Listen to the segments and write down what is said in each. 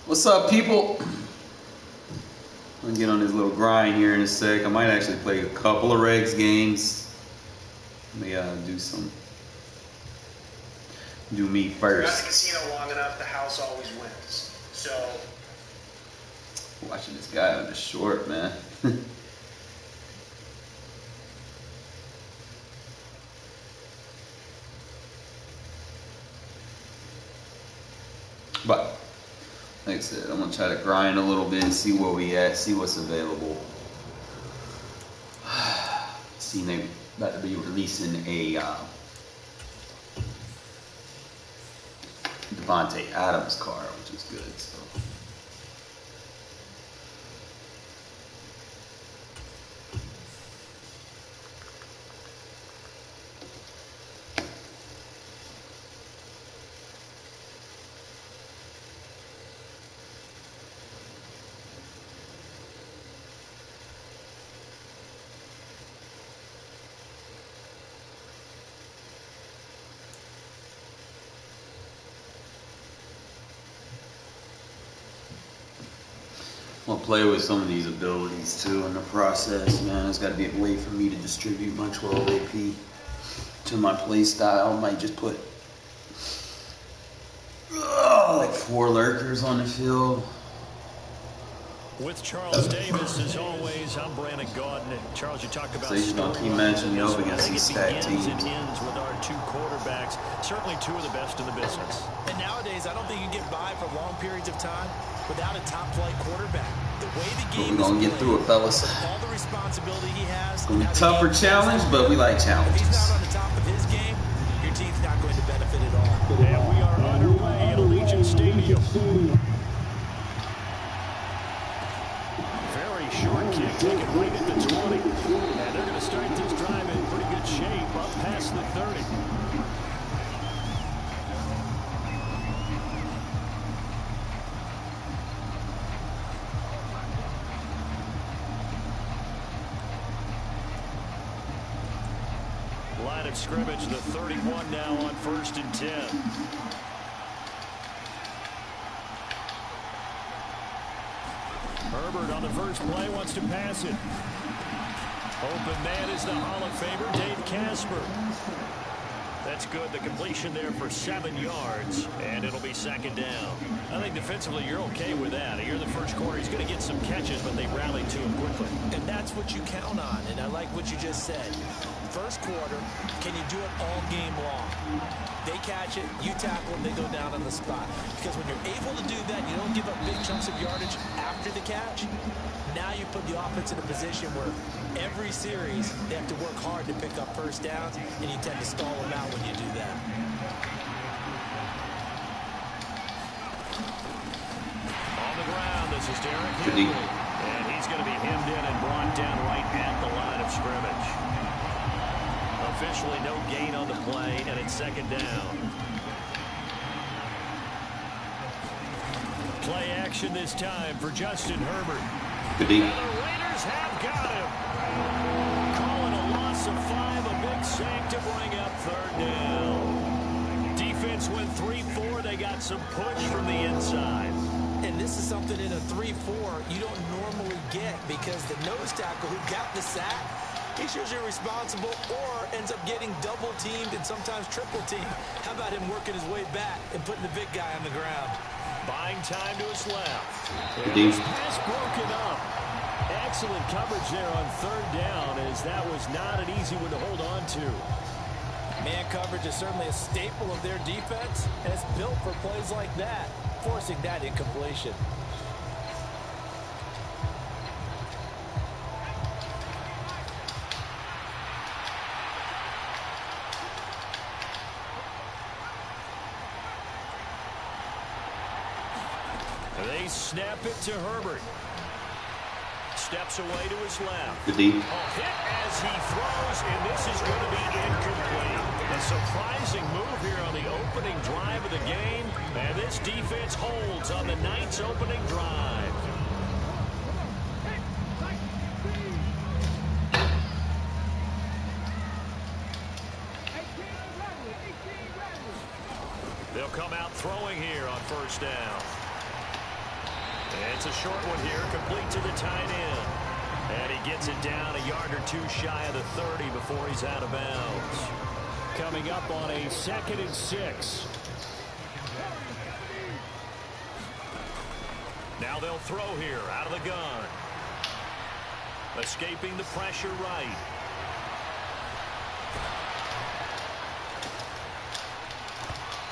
What's up, people? I'm gonna get on this little grind here in a sec. I might actually play a couple of Regs games. Let me do me first. Got the casino long enough, the house always wins. So watching this guy on the short, man. But like I said, I'm gonna try to grind a little bit and see where we at, see what's available. See, they about to be releasing a Devontae Adams card, which is good. So. I'll play with some of these abilities too in the process, man. There's got to be a way for me to distribute my 12 AP to my play style. I might just put like 4 lurkers on the field. With Charles Davis, as always, I'm Brandon Gaudin. Charles, you talked about so gonna keep matching me up against these stat teams. It ends with our 2 quarterbacks, certainly 2 of the best in the business. And nowadays, I don't think you get by for long periods of time without a top-flight quarterback. The way the game we're gonna get through it, fellas. All the responsibility he has. Gonna be tougher challenge, but we like challenges. If he's not on the top of his game, your team's not going to benefit at all. And we are underway at Allegiant Stadium. Very short kick, taken right at the 20. And they're going to start this drive in pretty good shape, up past the 30. Line of scrimmage, the 31 now on 1st and 10. Herbert on the first play wants to pass it. Open man is the Hall of Famer, Dave Casper. That's good. The completion there for 7 yards, and it'll be 2nd down. I think defensively you're okay with that. You're the first quarter. He's going to get some catches, but they rally to him quickly. And that's what you count on, and I like what you just said. First quarter, can you do it all game long? They catch it, you tackle them, they go down on the spot. Because when you're able to do that, you don't give up big chunks of yardage after the catch. Now you put the offense in a position where every series they have to work hard to pick up first downs, and you tend to stall them out when you do that. On the ground, this is Darren. And he's going to be hemmed in and brought down right at the line of scrimmage. Officially no gain on the play, and it's 2nd down. Play action this time for Justin Herbert. Good deal. And the Raiders have got him. Calling a loss of 5, a big sack to bring up 3rd down. Defense went 3-4. They got some push from the inside. And this is something in a 3-4 you don't normally get, because the nose tackle who got the sack, he's usually responsible or ends up getting double-teamed and sometimes triple-teamed. How about him working his way back and putting the big guy on the ground? Buying time to his left. Deep. Pass broken up. Excellent coverage there on 3rd down, as that was not an easy one to hold on to. Man coverage is certainly a staple of their defense, and it's built for plays like that, forcing that incompletion. They snap it to Herbert. Steps away to his left. Good deep. A hit as he throws, and this is going to be incomplete. A surprising move here on the opening drive of the game, and this defense holds on the Knights' opening drive. They'll come out throwing here on 1st down. It's a short one here, complete to the tight end. And he gets it down a yard or two shy of the 30 before he's out of bounds. Coming up on a 2nd and 6. Now they'll throw here out of the gun. Escaping the pressure right.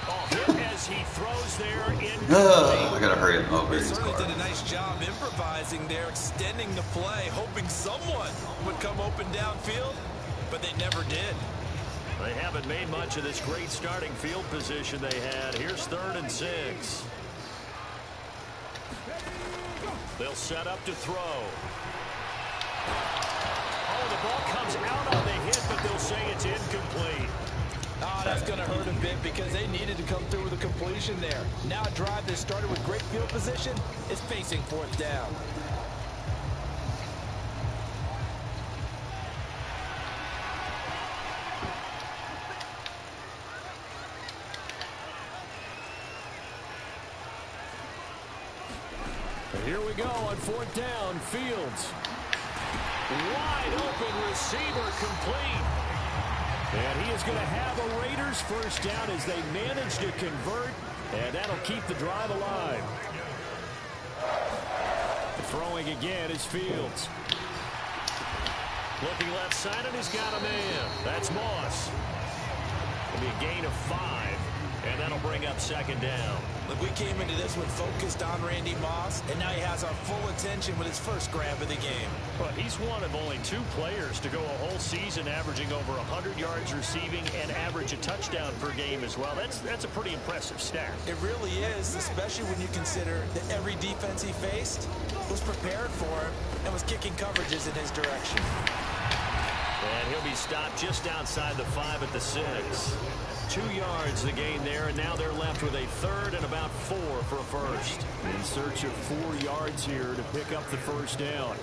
Oh, hit as he throws there in. I gotta hurry up. Oh, He here's certainly Carr. did a nice job improvising there, extending the play, hoping someone would come open downfield, but they never did. They haven't made much of this great starting field position they had. Here's 3rd and 6. They'll set up to throw. Oh, the ball comes out on the hit, but they'll say it's incomplete. Oh, that's going to hurt a bit because they needed to come through with a completion there. Now a drive that started with great field position is facing 4th down. Here we go on 4th down. Fields. Wide open receiver, complete. And he is going to have a Raiders first down as they manage to convert, and that'll keep the drive alive. Throwing again is Fields. Looking left side, and he's got a man. That's Moss. It'll be a gain of 5, and that'll bring up 2nd down. Look, we came into this one focused on Randy Moss, and now he has our full attention with his first grab of the game. But he's one of only 2 players to go a whole season averaging over 100 yards receiving and average a touchdown per game as well. That's a pretty impressive stat. It really is, especially when you consider that every defense he faced was prepared for him and was kicking coverages in his direction. And he'll be stopped just outside the 5 at the 6. 2 yards the gain there, and now they're left with a 3rd and about 4 for a first. In search of 4 yards here to pick up the first down.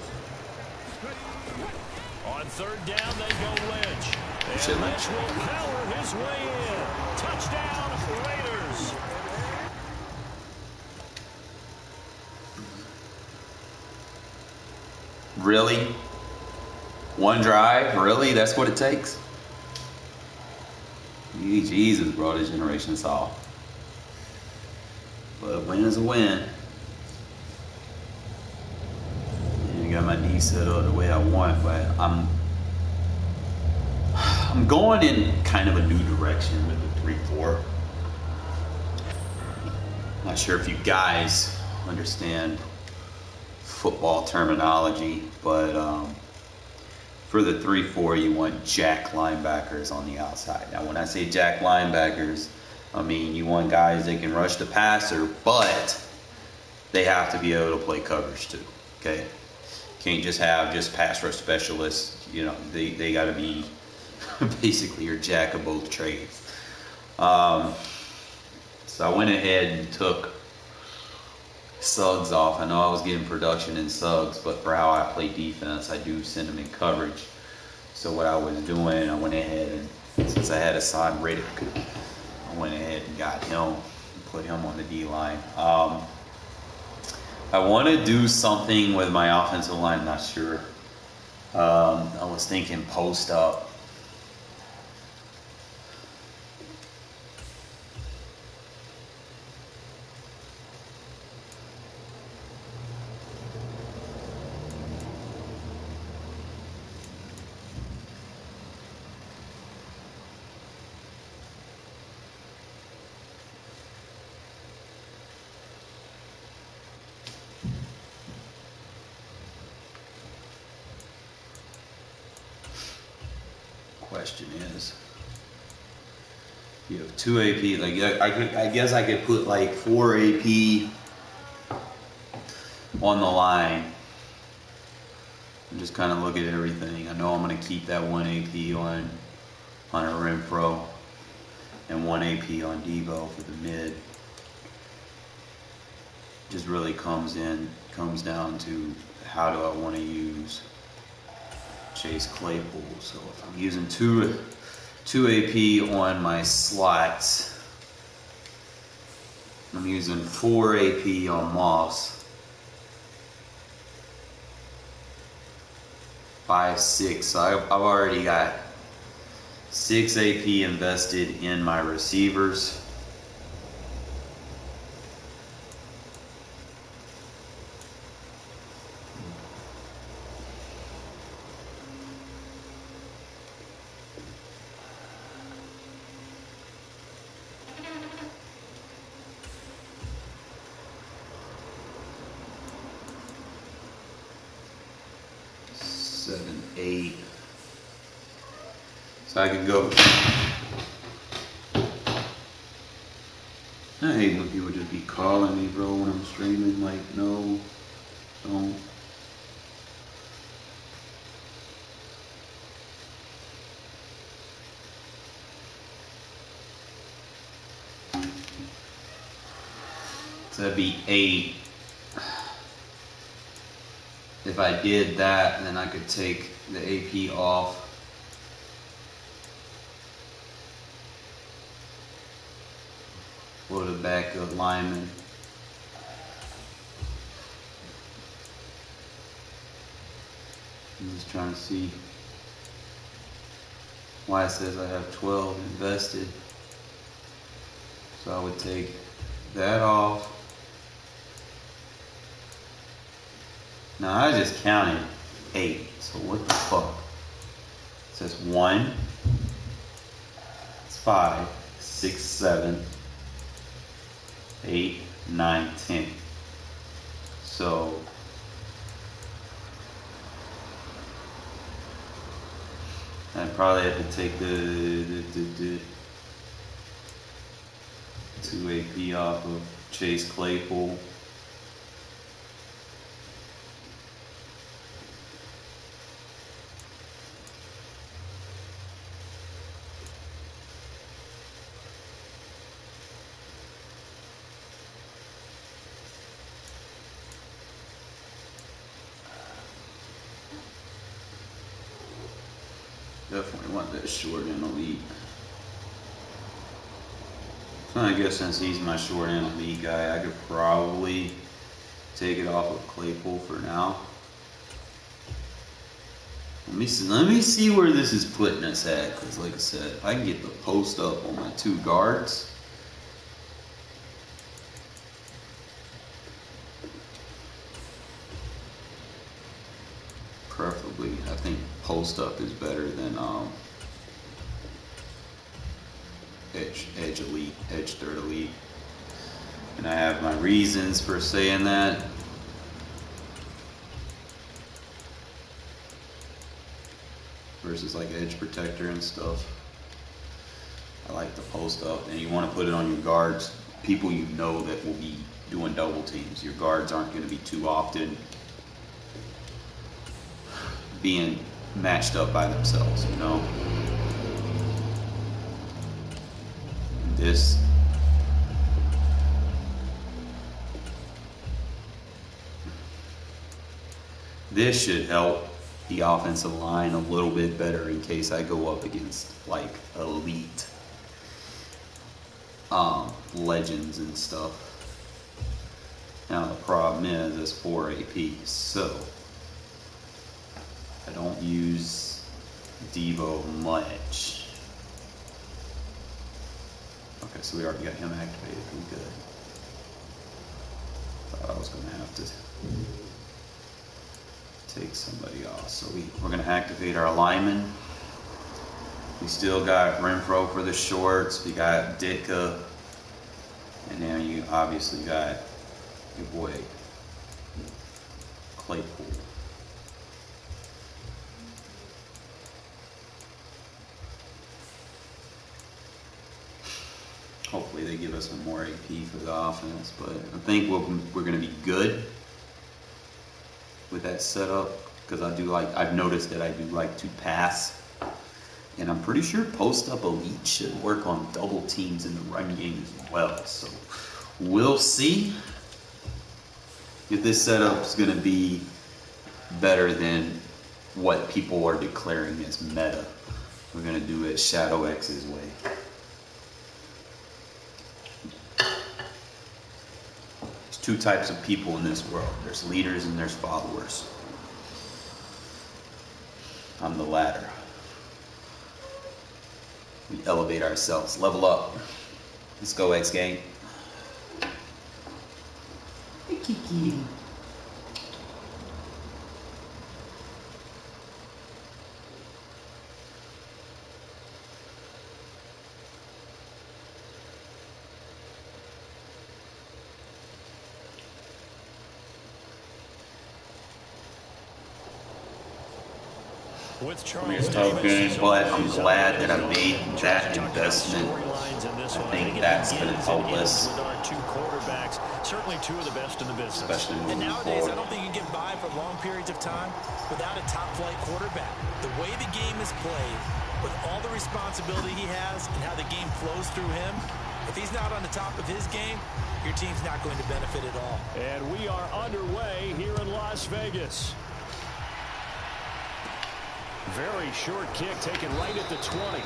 On 3rd down, they go Lynch. And Lynch will power his way in. Touchdown, Raiders. Really? One drive? Really? That's what it takes? Jesus, bro, this generation saw. But a win is a win. And you got my knee set up the way I want, but I'm going in kind of a new direction with the 3-4. Not sure if you guys understand football terminology, but for the 3-4, you want jack linebackers on the outside. Now, when I say jack linebackers, I mean you want guys that can rush the passer, but they have to be able to play coverage too. Okay, can't just have just pass rush specialists. You know, they got to be basically your jack of both trades. So I went ahead and took Suggs off. I know I was getting production in Suggs, but for how I play defense, I do send them in coverage. So what I was doing, I went ahead and, since I had Assad Riddick, I went ahead and got him and put him on the D-line. I want to do something with my offensive line, not sure. I was thinking post up. Question is, you have 2 AP, like I guess I could put like 4 AP on the line and just kind of look at everything. I know I'm going to keep that 1 AP on Hunter Renfrow and 1 AP on Debo for the mid. Just really comes down to how do I want to use Chase Claypool. So if I'm using two AP on my slots, I'm using 4 AP on Moss, 5, 6. So I've already got 6 AP invested in my receivers. Seven, 8. So I can go. I hate when people just be calling me, bro, when I'm streaming. Like, no, don't. So that'd be 8. If I did that, then I could take the AP off. For the backup lineman. I'm just trying to see why it says I have 12 invested. So I would take that off. Now I just counted 8. So what the fuck? It says 1, it's 5, 6, 7, 8, 9, 10. So I probably have to take the 2 AP off of Chase Claypool. Definitely want that short and elite. So I guess since he's my short and elite guy, I could probably take it off of Claypool for now. Let me see where this is putting us at, because like I said, if I can get the post up on my 2 guards, preferably, I think post up is better than edge elite, edge third elite. And I have my reasons for saying that. Versus like edge protector and stuff. I like the post up, and you want to put it on your guards, people you know that will be doing double teams. Your guards aren't going to be too often being matched up by themselves, you know. This should help the offensive line a little bit better in case I go up against like elite legends and stuff. Now the problem is it's 4 AP, so I don't use Devo much. Okay, so we already got him activated. We're good. Thought I was gonna have to take somebody off. So we're gonna activate our lineman. We still got Renfrow for the shorts. We got Ditka, and then you obviously got your boy Claypool. Hopefully they give us some more AP for the offense, but I think we're going to be good with that setup, because I've noticed that I do like to pass, and I'm pretty sure post-up elite should work on double teams in the run game as well. So we'll see if this setup is going to be better than what people are declaring as meta. We're going to do it Shadow X's way. There's 2 types of people in this world. There's leaders and there's followers. I'm the ladder. We elevate ourselves, level up. Let's go, X gang. Hey, Kiki. With Charles Okay, Davis, but I'm glad that I made that investment. I think that's going to help us, with our two quarterbacks, certainly two of the best in the business. especially And moving nowadays, forward. I don't think you can get by for long periods of time without a top-flight quarterback. The way the game is played, with all the responsibility he has and how the game flows through him, if he's not on the top of his game, your team's not going to benefit at all. And we are underway here in Las Vegas. Very short kick taken right at the 20.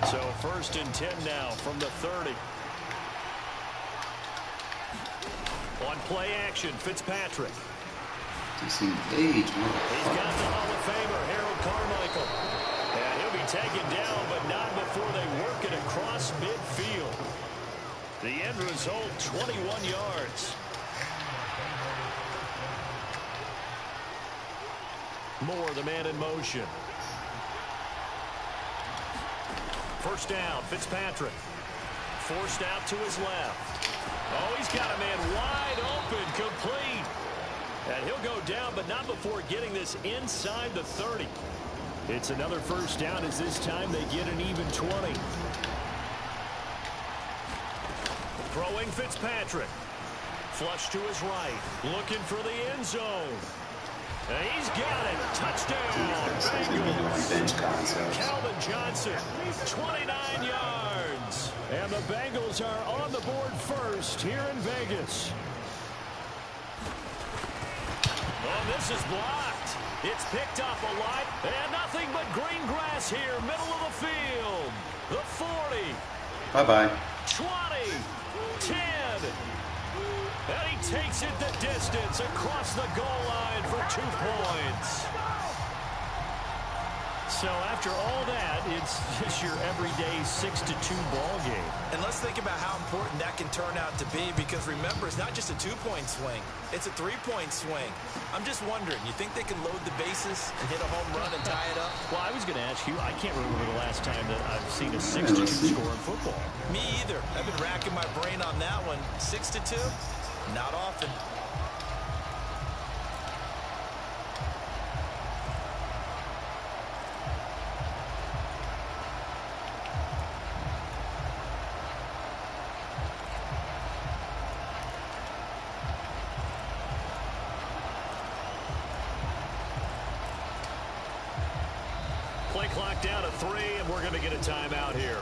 So 1st and 10 now from the 30. On play action, Fitzpatrick. Disengage. He's got the Hall of Famer, Harold Carmichael. And he'll be taken down, but not before they work it across midfield. The end result, 21 yards. Moore, the man in motion. First down, Fitzpatrick. Forced out to his left. Oh, he's got a man wide open, complete. And he'll go down, but not before getting this inside the 30. It's another first down as this time they get an even 20. Throwing Fitzpatrick. Flush to his right. Looking for the end zone. And he's got it. Touchdown, Bengals. Calvin Johnson, 29 yards. And the Bengals are on the board first here in Vegas. Oh, this is blocked. It's picked up a lot. And nothing but green grass here, middle of the field. The 40. Bye-bye. 20. 10. And he takes it the distance across the goal line for 2 points. So after all that, it's just your everyday 6-2 ball game. And let's think about how important that can turn out to be, because remember, it's not just a 2-point swing. It's a 3-point swing. I'm just wondering, you think they can load the bases and hit a home run and tie it up? Well, I was going to ask you, I can't remember the last time that I've seen a 6-2 score in football. Me either. I've been racking my brain on that one. 6-2? Not often. Play clock down to 3, and we're going to get a timeout here.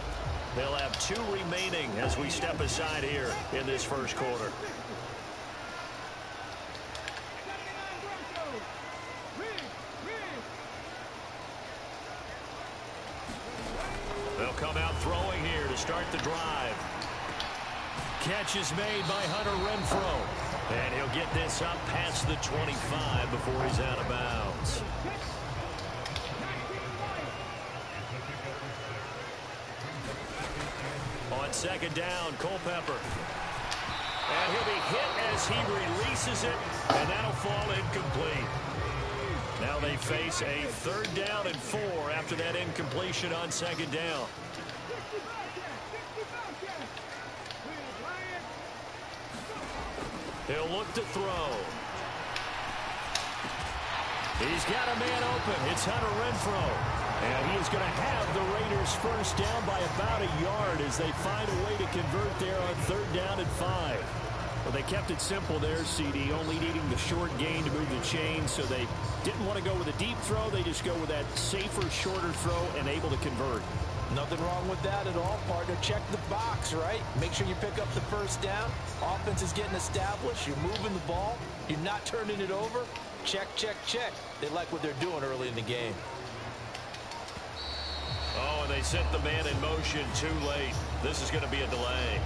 They'll have 2 remaining as we step aside here in this first quarter. They'll come out throwing here to start the drive. Catch is made by Hunter Renfrow. And he'll get this up past the 25 before he's out of bounds. On second down, Culpepper. And he'll be hit as he releases it, and that'll fall incomplete. Now they face a 3rd down and 4 after that incompletion on second down. He'll look to throw. He's got a man open. It's Hunter Renfrow. And he is going to have the Raiders first down by about a yard as they find a way to convert there on 3rd down and 5. Well, they kept it simple there, CD, only needing the short gain to move the chain, so they didn't want to go with a deep throw. They just go with that safer, shorter throw and able to convert. Nothing wrong with that at all, partner. Check the box, right? Make sure you pick up the first down. Offense is getting established. You're moving the ball. You're not turning it over. Check, check, check. They like what they're doing early in the game. Oh, and they set the man in motion too late. This is going to be a delay.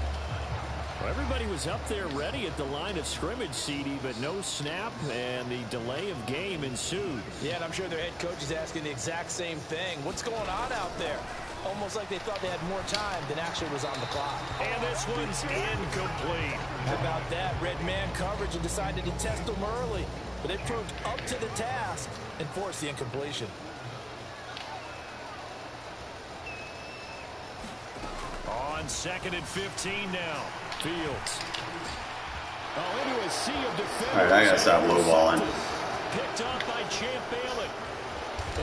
Well, everybody was up there ready at the line of scrimmage, CD, but no snap, and the delay of game ensued. Yeah, and I'm sure their head coach is asking the exact same thing. What's going on out there? Almost like they thought they had more time than actually was on the clock. And this one's incomplete. How about that? Red man coverage and decided to test them early. But they proved up to the task and forced the incompletion. On 2nd and 15 now. Fields. Oh, into a sea of defenders. All right, I gotta stop lowballing. Picked off by Champ Bailey.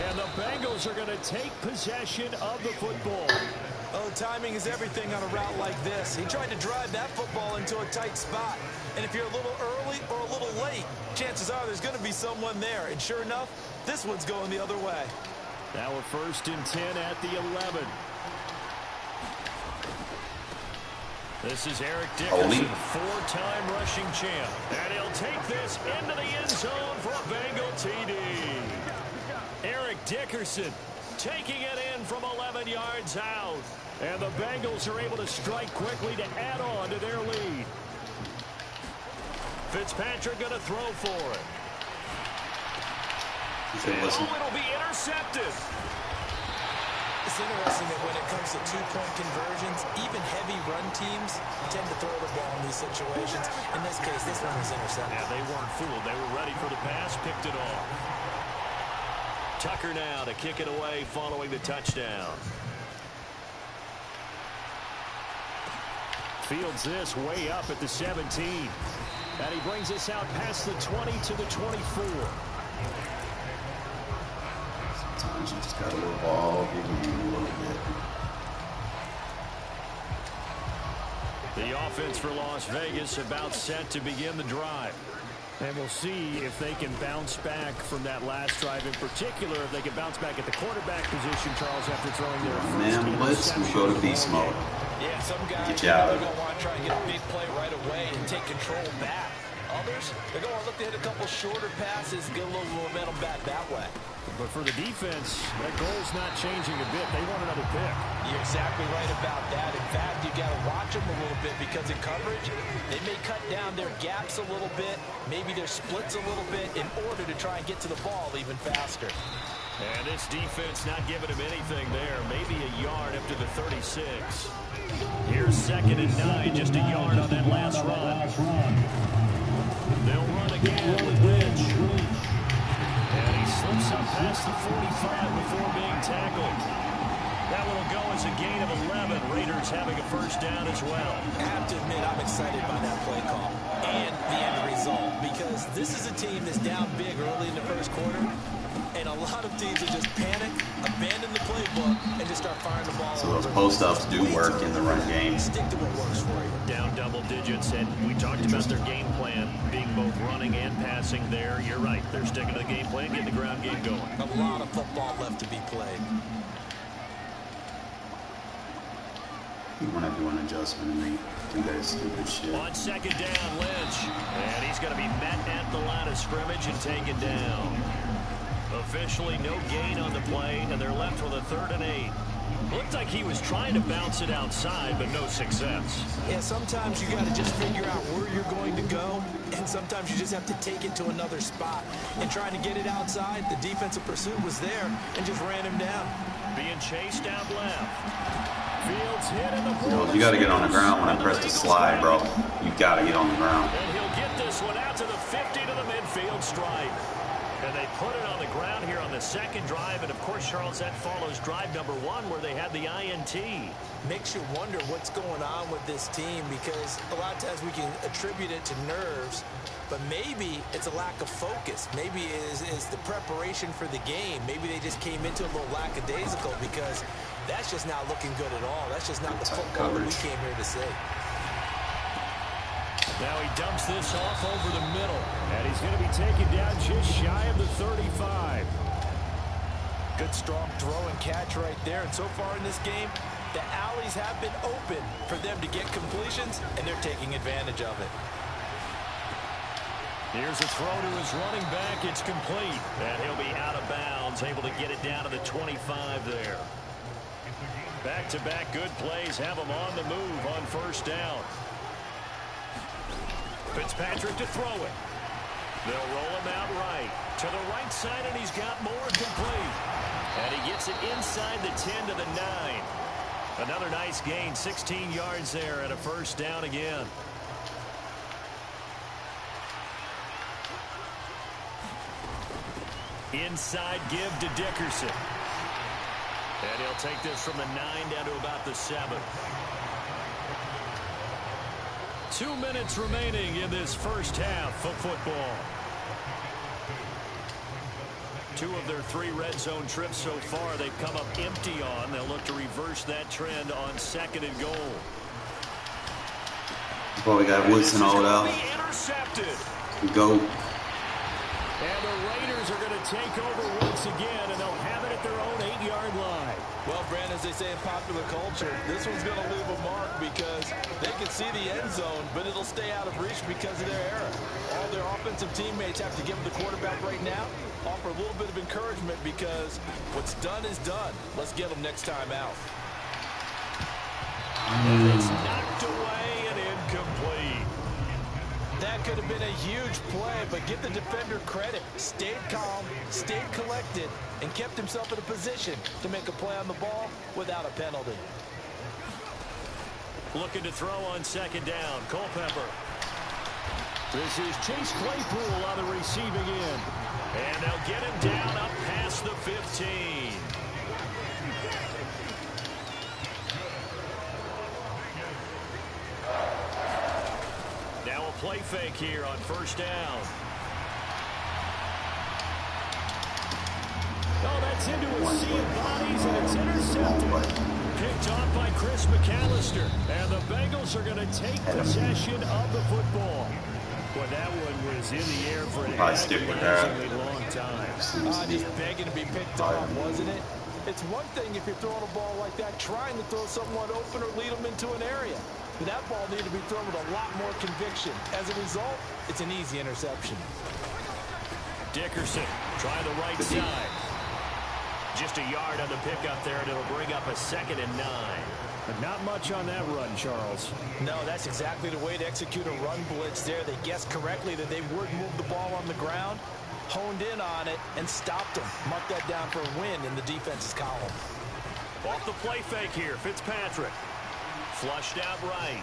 And the Bengals are going to take possession of the football. Oh, timing is everything on a route like this. He tried to drive that football into a tight spot. And if you're a little early or a little late, chances are there's going to be someone there. And sure enough, this one's going the other way. Now we're 1st and 10 at the 11. This is Eric Dickerson, 4-time rushing champ. And he'll take this into the end zone for a Bengal TD. Eric Dickerson taking it in from 11 yards out. And the Bengals are able to strike quickly to add on to their lead. Fitzpatrick going to throw for it. And it'll be intercepted. It's interesting that when it comes to two-point conversions, even heavy run teams tend to throw the ball in these situations. In this case, this one was intercepted. Yeah, they weren't fooled. They were ready for the pass, picked it off. Tucker now to kick it away following the touchdown. Fields this way up at the 17. And he brings us out past the 20 to the 24. Sometimes you just gotta evolve your game a little bit. The offense for Las Vegas about set to begin the drive. And we'll see if they can bounce back from that last drive. In particular, if they can bounce back at the quarterback position, Charles, after throwing their first Man, let's go to beast mode. Yeah, some guys are going to want to try and get a big play right away and take control back. Others, they're going to look to hit a couple shorter passes, get a little momentum back that way. But for the defense, that goal's not changing a bit. They want another pick. You're exactly right about that. In fact, you got to watch them a little bit because in coverage, they may cut down their gaps a little bit, maybe their splits a little bit in order to try and get to the ball even faster. And this defense not giving him anything there. Maybe a yard up to the 36. Here's 2nd and 9, just a yard on that last run. They'll run again with Lynch. And he slips up past the 45 before being tackled. That will go as a gain of 11. Raiders having a first down as well. I have to admit, I'm excited by that play call and the end result because this is a team that's down big early in the first quarter. And a lot of teams will just panic, abandon the playbook, and just start firing the ball. So those post-ups do work in the run game. Stick to what works for you. Down double digits, and we talked about their game plan being both running and passing there. You're right. They're sticking to the game plan, getting the ground game going. A lot of football left to be played. You want to do an adjustment and they do that stupid shit. On 2nd down, Lynch. And he's going to be met at the line of scrimmage and taken down. Officially no gain on the play, and they're left with a 3rd and 8. Looked like he was trying to bounce it outside, but no success. Yeah, sometimes you got to just figure out where you're going to go, and sometimes you just have to take it to another spot. And trying to get it outside, the defensive pursuit was there and just ran him down. Being chased out left. Fields hit in the Yo, you got to get on the ground when I press the slide, bro. You got to get on the ground. And he'll get this one out to the 50 to the midfield stripe. And they put it on the ground here on the 2nd drive. And, of course, Charles, that follows drive number 1 where they had the INT. Makes you wonder what's going on with this team because a lot of times we can attribute it to nerves, but maybe it's a lack of focus. Maybe it is the preparation for the game. Maybe they just came into a little lackadaisical because that's just not looking good at all. That's just not the football that we came here to see. Now he dumps this off over the middle. And he's going to be taken down just shy of the 35. Good, strong throw and catch right there. And so far in this game, the alleys have been open for them to get completions, and they're taking advantage of it. Here's a throw to his running back. It's complete. And he'll be out of bounds, able to get it down to the 25 there. Back-to-back good plays have him on the move on first down. Fitzpatrick to throw it. They'll roll him out right. To the right side, and he's got more complete. And he gets it inside the 10 to the 9. Another nice gain, 16 yards there and a first down again. Inside give to Dickerson. And he'll take this from the 9 down to about the 7. 2 minutes remaining in this first half of football. 2 of their 3 red zone trips so far they've come up empty on. They'll look to reverse that trend on second and goal. Well, we got Woodson all out. Intercepted. Go. And the Raiders are going to take over once again, and they'll have it at their own 8-yard line. Well, Brandon, as they say in popular culture, this one's going to leave a mark because they can see the end zone, but it'll stay out of reach because of their error. All their offensive teammates have to give the quarterback right now, offer a little bit of encouragement because what's done is done. Let's get them next time out. It's knocked away and incomplete. That could have been a huge play, but give the defender credit. Stayed calm, stayed collected, and kept himself in a position to make a play on the ball without a penalty. Looking to throw on second down. Culpepper. This is Chase Claypool on the receiving end. And they'll get him down up past the 15. Now a play fake here on first down. Oh, that's into a sea of bodies, and it's intercepted. Picked off by Chris McAllister. And the Bengals are going to take possession of the football. Well, that one was in the air for an agonizingly long time. Just begging to be picked off, wasn't it? It's one thing if you're throwing a ball like that, trying to throw someone open or lead them into an area. But that ball needed to be thrown with a lot more conviction. As a result, it's an easy interception. Dickerson, try the right side. Just a yard on the pickup there, and it'll bring up a 2nd and 9. But not much on that run, Charles. No, that's exactly the way to execute a run blitz there. They guessed correctly that they would move the ball on the ground, honed in on it, and stopped them. Mark that down for a win in the defense's column. Off the play fake here, Fitzpatrick. Flushed out right.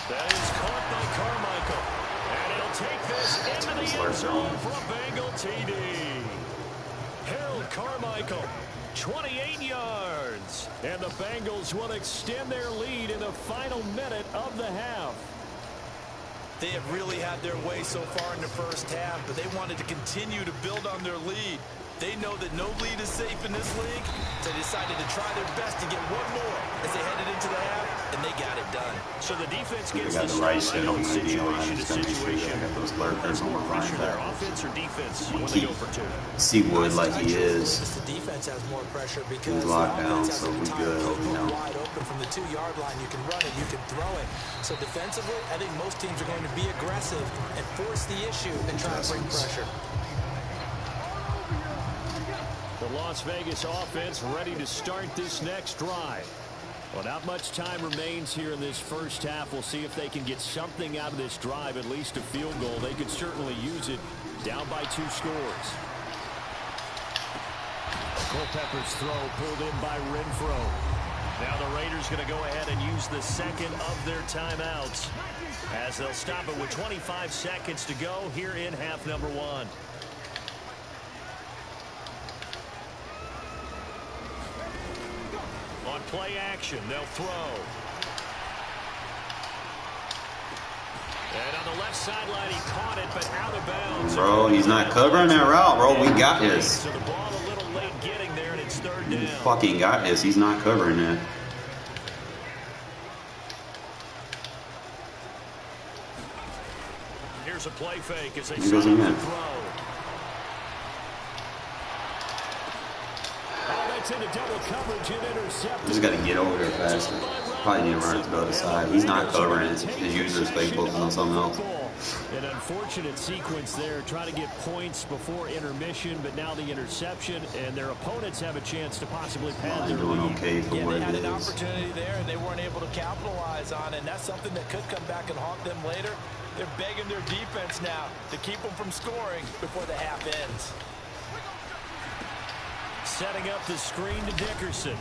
That is caught by Carmichael. And he'll take this into the end zone for a Bengal TD. Harold Carmichael, 28 yards. And the Bengals will extend their lead in the final minute of the half. They have really had their way so far in the first half, but they wanted to continue to build on their lead. They know that no lead is safe in this league, so they decided to try their best to get one more as they headed into the half, and they got it done. So the defense gets got the the right start shit on from the deal. I situation to just gotta make sure that I situation. got those lurkers on the More pressure front there, back. offense or defense when they go for 2? See Wood like he is. The defense has more pressure because He's locked the down, offense has so an we entire good, playbook you know. wide open from the 2-yard line. You can run it, you can throw it. So defensively, I think most teams are going to be aggressive and force the issue and try to bring pressure. The Las Vegas offense ready to start this next drive. Well, not much time remains here in this first half. We'll see if they can get something out of this drive, at least a field goal. They could certainly use it, down by 2 scores. Culpepper's throw pulled in by Renfrow. Now the Raiders going to go ahead and use the second of their timeouts as they'll stop it with 25 seconds to go here in half number 1. On play action, they'll throw. And on the left sideline, he caught it, but out of bounds. Bro, he's not covering that route, bro. We got this. So the ball a little late getting there, and it's 3rd We down. fucking got this. He's not covering that. Here's a play fake as they He goes set up again. the throw. gets into double coverage and intercepted. Just got to get over there faster. Probably need to run it to the other side. He's not covering it. His user's focusing on something else. An unfortunate sequence there, trying to get points before intermission, but now the interception, and their opponents have a chance to possibly pad their doing lead. okay for what They had it an is. opportunity there, and they weren't able to capitalize on it, and that's something that could come back and haunt them later. They're begging their defense now to keep them from scoring before the half ends. Setting up the screen to Dickerson.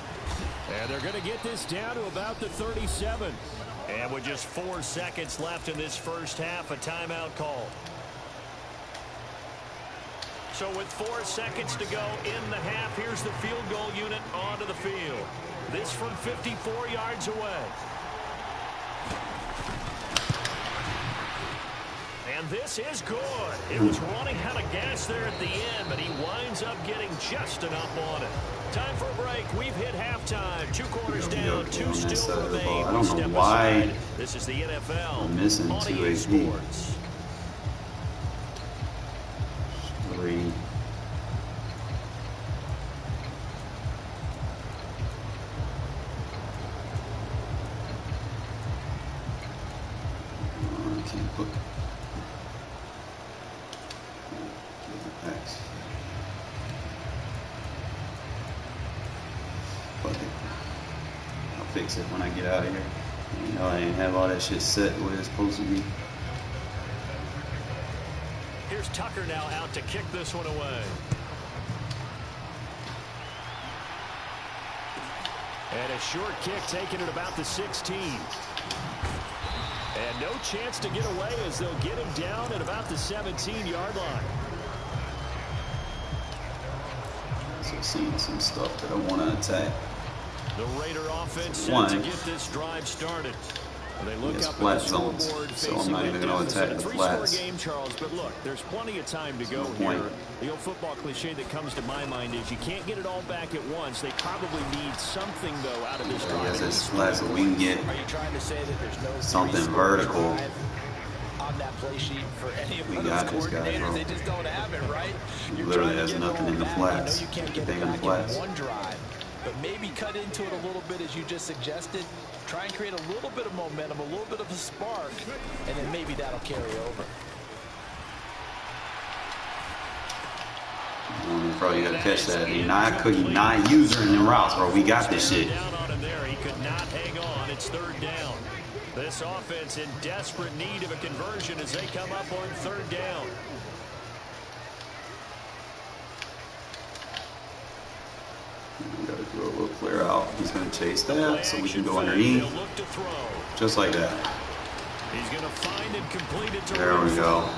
And they're going to get this down to about the 37. And with just 4 seconds left in this first half, a timeout call. So with 4 seconds to go in the half, here's the field goal unit onto the field. This from 54 yards away. And this is good. It was running out of gas there at the end, but he winds up getting just enough on it. Time for a break. We've hit halftime. 2 quarters down, 2 still remain. I don't know why this is the NFL. I'm missing on 2 EA AP. Sports. 3. I can't put. Fuck it. I'll fix it when I get out of here. You know, I ain't have all that shit set the way it's supposed to be. Here's Tucker now out to kick this one away. And a short kick taken at about the 16. And no chance to get away as they'll get him down at about the 17-yard line. So seeing some stuff that I want to attack. The Raider offense set to get this drive started. They look up flat at the zones, scoreboard, so I'm not even going to attack the flats. Game, Charles, but look, there's plenty of time to go here. The old football cliche that comes to my mind is you can't get it all back at once. They probably need something, though, out of this drive. Yes, it's flat, so we can get Are you trying to say that there's no something vertical. on that play sheet for any of We those got this guy, coordinators? bro. They just don't have it, right? You're Literally trying to has get nothing all in the that. flats. You know you can't get Big it in the back flats. in one drive, but maybe cut into it a little bit as you just suggested. Try and create a little bit of momentum, a little bit of a spark, and then maybe that'll carry over. Probably got to catch that. He not using the routes, bro. We got this shit. Down on him there. He could not hang on. It's 3rd down. This offense in desperate need of a conversion as they come up on 3rd down. We got to throw a little clear out. He's going to chase that so we can go underneath. Just like that. He's going to find and complete it to There we go.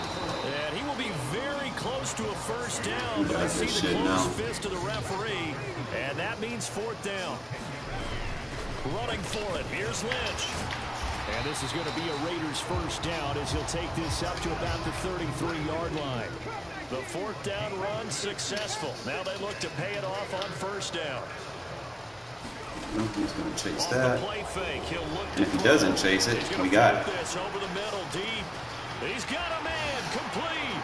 And he will be very close to a 1st down, We but I got see this the shit close now. fist of the referee, and that means 4th down. Running for it. Here's Lynch. And this is going to be a Raiders 1st down as he'll take this up to about the 33-yard line. The 4th down run successful. Now they look to pay it off on 1st down. He's going to chase Off that. the play fake, he'll look And if he doesn't chase it, we got it. this over the middle deep. He's got a man complete.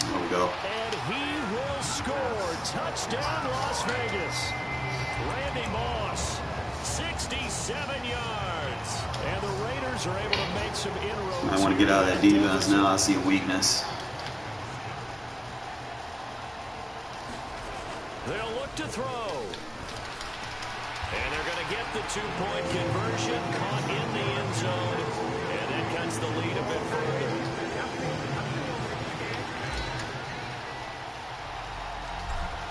There we go. And he will score. Touchdown, Las Vegas. Randy Moss, 67 yards. And the Raiders are able to make some inroads. I want to get out of that defense now. I see a weakness. They'll look to throw. And they're going to get the 2-point conversion. Caught in the end zone. And that cuts the lead a bit further.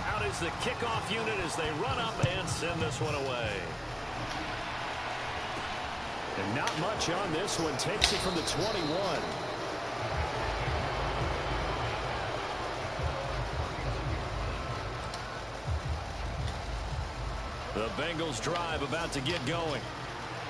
Out is the kickoff unit as they run up and send this one away. And not much on this one. Takes it from the 21. The Bengals drive about to get going.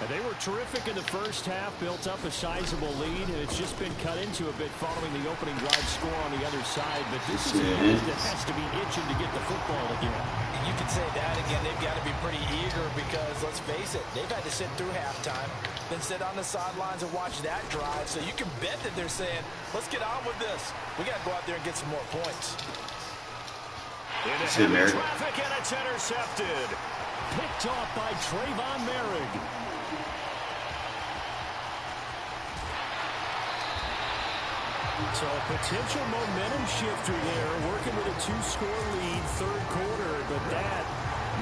And they were terrific in the first half, built up a sizable lead, and it's just been cut into a bit following the opening drive score on the other side. But this is a unit that has to be itching to get the football again. You could say that again. They've got to be pretty eager because, let's face it, they've had to sit through halftime, then sit on the sidelines and watch that drive. So you can bet that they're saying, let's get on with this. We got to go out there and get some more points. Shit, Merrick. Traffic, and it's intercepted. Picked off by Trayvon Merrick. So a potential momentum shifter there, working with a 2-score lead, third quarter, but that,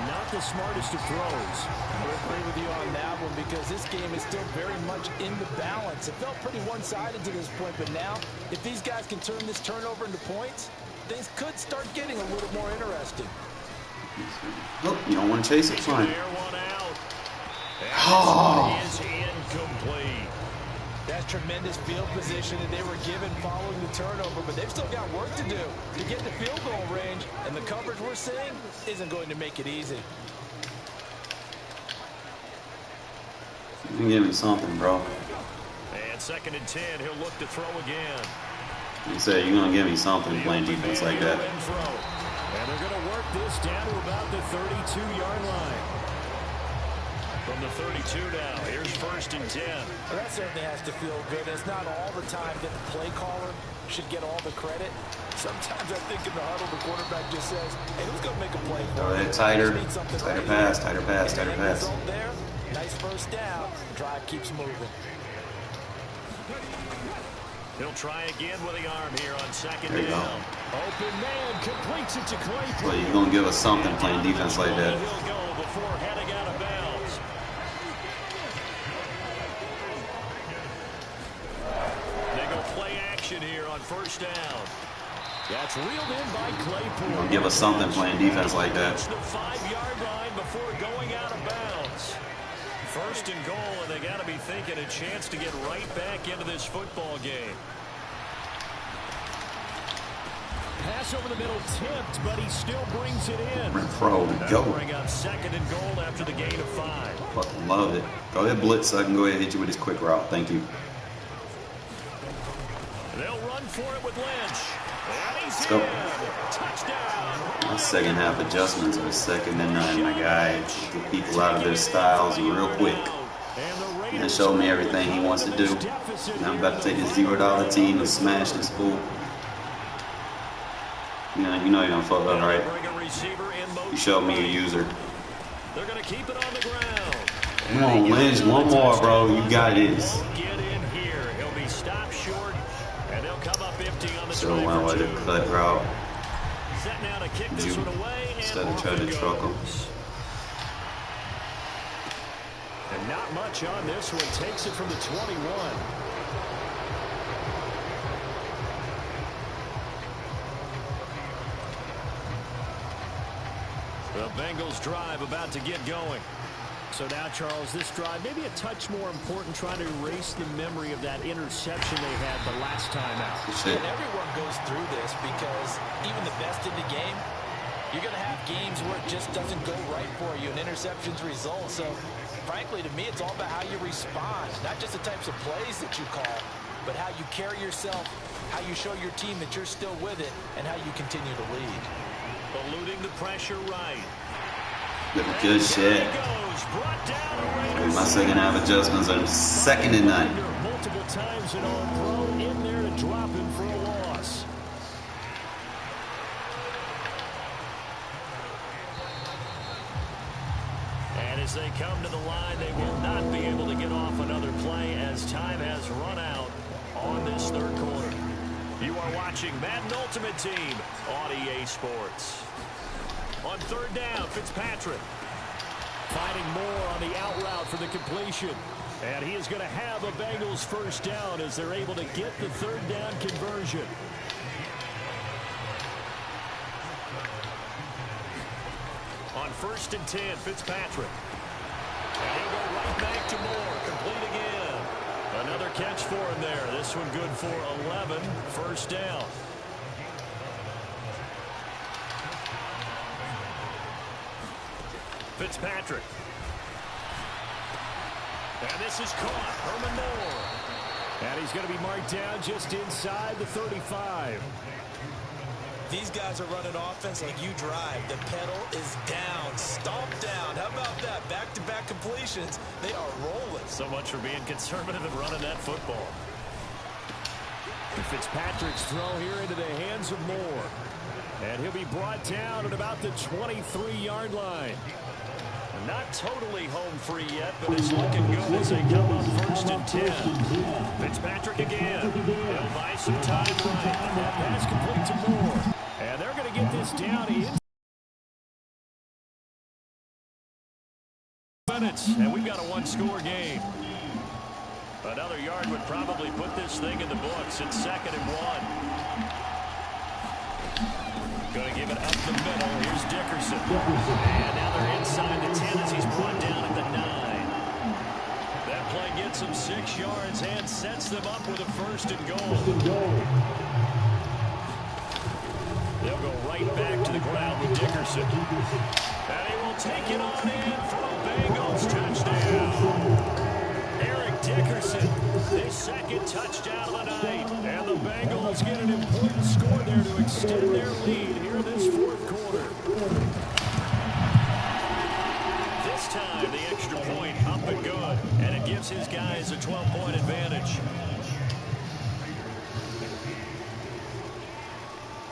not the smartest of throws. I would agree with you on that one because this game is still very much in the balance. It felt pretty one-sided to this point, but now, if these guys can turn this turnover into points, things could start getting a little more interesting. Oh, you don't want to chase it, fine. Oh. Is incomplete. That's tremendous field position that they were given following the turnover, but they've still got work to do to get the field goal range, and the coverage we're seeing isn't going to make it easy. You can give me something, bro. And 2nd and 10, he'll look to throw again. You said you're going to give me something playing defense like that. Renfrow. And they're going to work this down to about the 32-yard line. From the 32 now, here's 1st and 10. Well, that certainly has to feel good. It's not all the time that the play caller should get all the credit. Sometimes I think in the huddle, the quarterback just says, hey, who's going to make a play for it? Tighter pass, tighter pass, tighter pass. There, nice first down. Drive keeps moving. He'll try again with the arm here on 2nd There you down. go. Open man completes it to Claypool. Well, you're going to give us something playing defense like that. He'll go before heading out of bounds. Here on 1st down. That's reeled in by Claypool. Don't give us something playing defense like that. It's the 5-yard line before going out of bounds. 1st and goal, and they got to be thinking a chance to get right back into this football game. Pass over the middle tipped, but he still brings it in. Renfrow, go. Bring up 2nd and goal after the gain of 5. Fucking love it. Go ahead, blitz, so I can go ahead and hit you with this quick route. Thank you. They'll run for it with Lynch. And he's Let's go. Touchdown. My second half adjustments are 2nd and 9, my guy. Get people out of their styles real quick. And show me everything he wants to do. Now I'm about to take this $0 team and smash this fool. You know you're gonna fuck up, right? You showed me a user. They're gonna keep it on the ground. Come on, Lynch, one more, bro. You got this. Get in here. He'll be stopped short, and they'll come up empty on the So went with the cut route. Set now to kick this one away instead of trying to truck him. And not much on this one. Takes it from the 21. The Bengals drive about to get going. So now, Charles, this drive maybe a touch more important, trying to erase the memory of that interception they had the last time out. And everyone goes through this because even the best in the game, you're going to have games where it just doesn't go right for you, and interceptions result. So, frankly, to me, it's all about how you respond, not just the types of plays that you call, but how you carry yourself, how you show your team that you're still with it, and how you continue to lead. Eluding the pressure right. Good shit. My second half adjustments are 2nd and 9. Multiple times and all thrown in there to drop him for a loss. And as they come to the line, they will not be able to get off another play as time has run out on this third quarter. You are watching Madden Ultimate Team on EA Sports. On 3rd down, Fitzpatrick finding more on the out route for the completion. And he is going to have a Bengals first down as they're able to get the 3rd down conversion. On 1st and 10, Fitzpatrick. And he'll go right back to Moore. Complete again. Another catch for him there. This one good for 11. First down. Fitzpatrick. And this is caught. Herman Moore. And he's going to be marked down just inside the 35. These guys are running offense like you drive. The pedal is down, stomped down. How about that? Back-to-back completions. They are rolling. So much for being conservative and running that football. And Fitzpatrick's throw here into the hands of Moore. And he'll be brought down at about the 23-yard line. Not totally home free yet, but it's looking good as they come up 1st and 10. Fitzpatrick again. He'll buy some time right. That pass complete to Moore. And they're going to get this down in minutes. And we've got a one-score game. Another yard would probably put this thing in the books. It's 2nd and 1. Going to give it up the middle. Here's Dickerson. And now they're inside the 10 as he's brought down at the 9. That play gets him 6 yards and sets them up with a 1st and goal. They'll go right back to the ground with Dickerson. And he will take it on in for a Bengals touchdown. Dickerson, his 2nd touchdown of the night. And the Bengals get an important score there to extend their lead here in this 4th quarter. This time, the extra point up and good. And it gives his guys a 12-point advantage.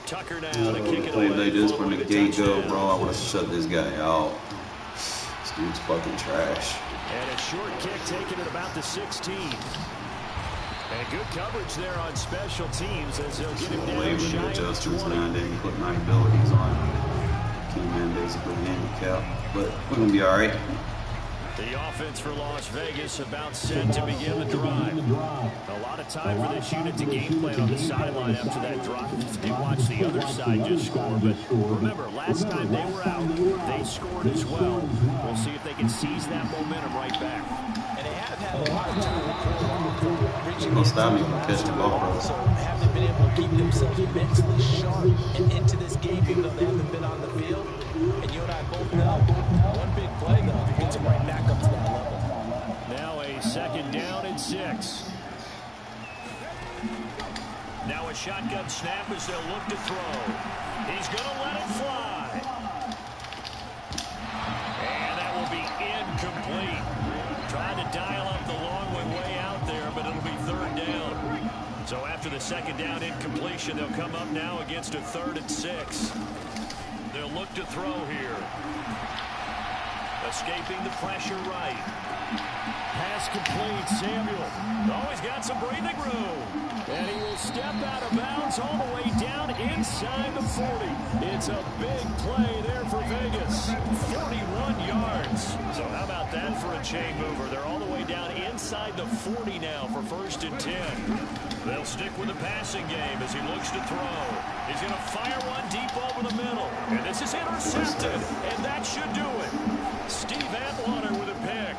Tucker now to kick it away. Like this from the get-go, bro. I want to shut this guy out. This dude's fucking trash. And a short kick taken at about the 16. And good coverage there on special teams as they'll get him down shy of adjustments, man. They didn't put my abilities on. Came in basically handicapped, but we're going to be all right. The offense for Las Vegas about set to begin the drive. A lot of time for this unit to game plan on the sideline after that drop. They watched the other side just score, but remember, last time they were out, they scored as well. We'll see if they can seize that momentum right back. And they have had a lot of time reaching Don't stop me from catching the ball, bro. So have they been able to keep themselves mentally sharp and into this game, even though they haven't been on the field? And you and I both know, one big play, though, gets them right back up to that level. Now a 2nd down and 6. Now a shotgun snap as they'll look to throw. He's going to let it fly. And that will be incomplete. Trying to dial up the long way out there, but it'll be 3rd down. So after the 2nd down incompletion, they'll come up now against a 3rd and 6. They'll look to throw here. Escaping the pressure right. Pass complete. Samuel. Oh, he's got some breathing room. And he will step out of bounds all the way down inside the 40. It's a big play there for Vegas. 41 yards. So how about that for a chain mover? They're all the way down inside the 40 now for 1st and 10. They'll stick with the passing game as he looks to throw. He's going to fire one deep over the middle. And this is intercepted. And that should do it. Steve Atwater with a pick.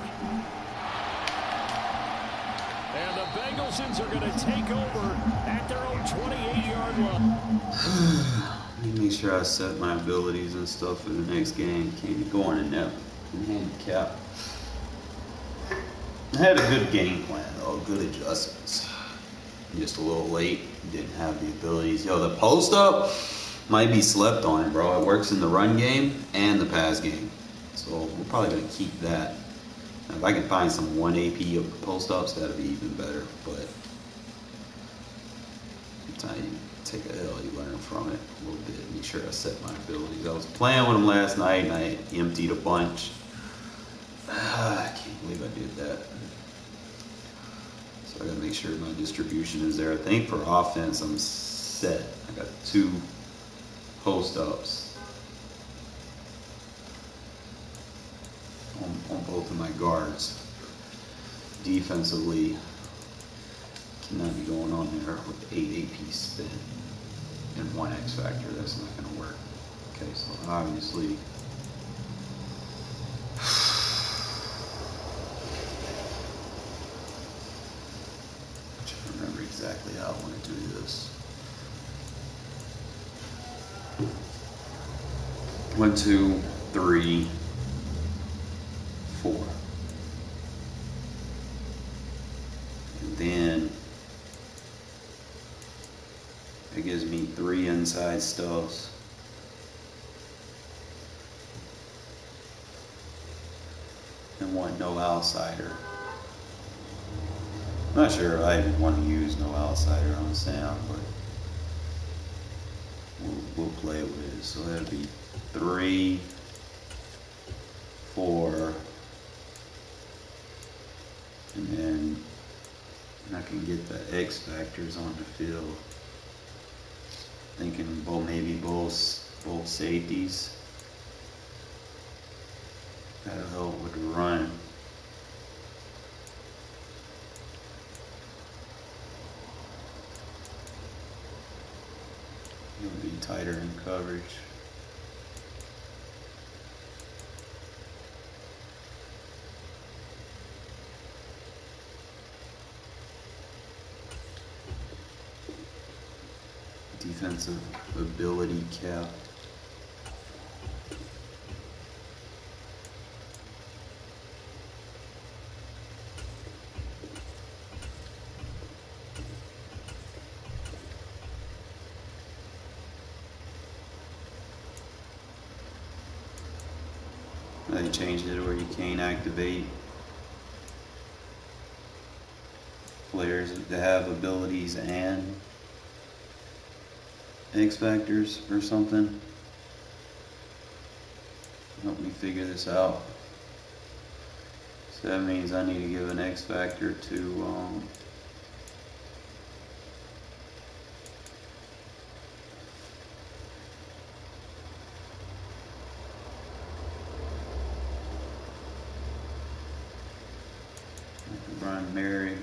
And the Bengals are going to take over at their own 28-yard line. Let me make sure I set my abilities and stuff for the next game. Can't be going in that handicap. I had a good game plan, though. Good adjustments. Just a little late. Didn't have the abilities. Yo, the post-up might be slept on, bro. It works in the run game and the pass game. So we're probably going to keep that. Now, if I can find some 1 AP of post-ups, that'd be even better. But every time you take a L, you learn from it a little bit. Make sure I set my abilities. I was playing with them last night, and I emptied a bunch. I can't believe I did that. So I got to make sure my distribution is there. I think for offense, I'm set. I got 2 post-ups on both of my guards. Defensively, cannot be going on there with 8 AP spin and 1 X factor. That's not going to work. Okay, so obviously, I'm trying to remember exactly how I want to do this. 1, 2, 3, 4. And then it gives me 3 inside stuffs. And 1 no outsider. I'm not sure if I even want to use no outsider on Sam, but we'll we'll play with. So that'd be 3, 4, and then I can get the X factors on the field. Thinking maybe both safeties. That'll help with the run. It'll be tighter in coverage. Defensive ability cap. They changed it where you can't activate players that have abilities and X factors or something. Help me figure this out. So that means I need to give an X factor to Brian Mary.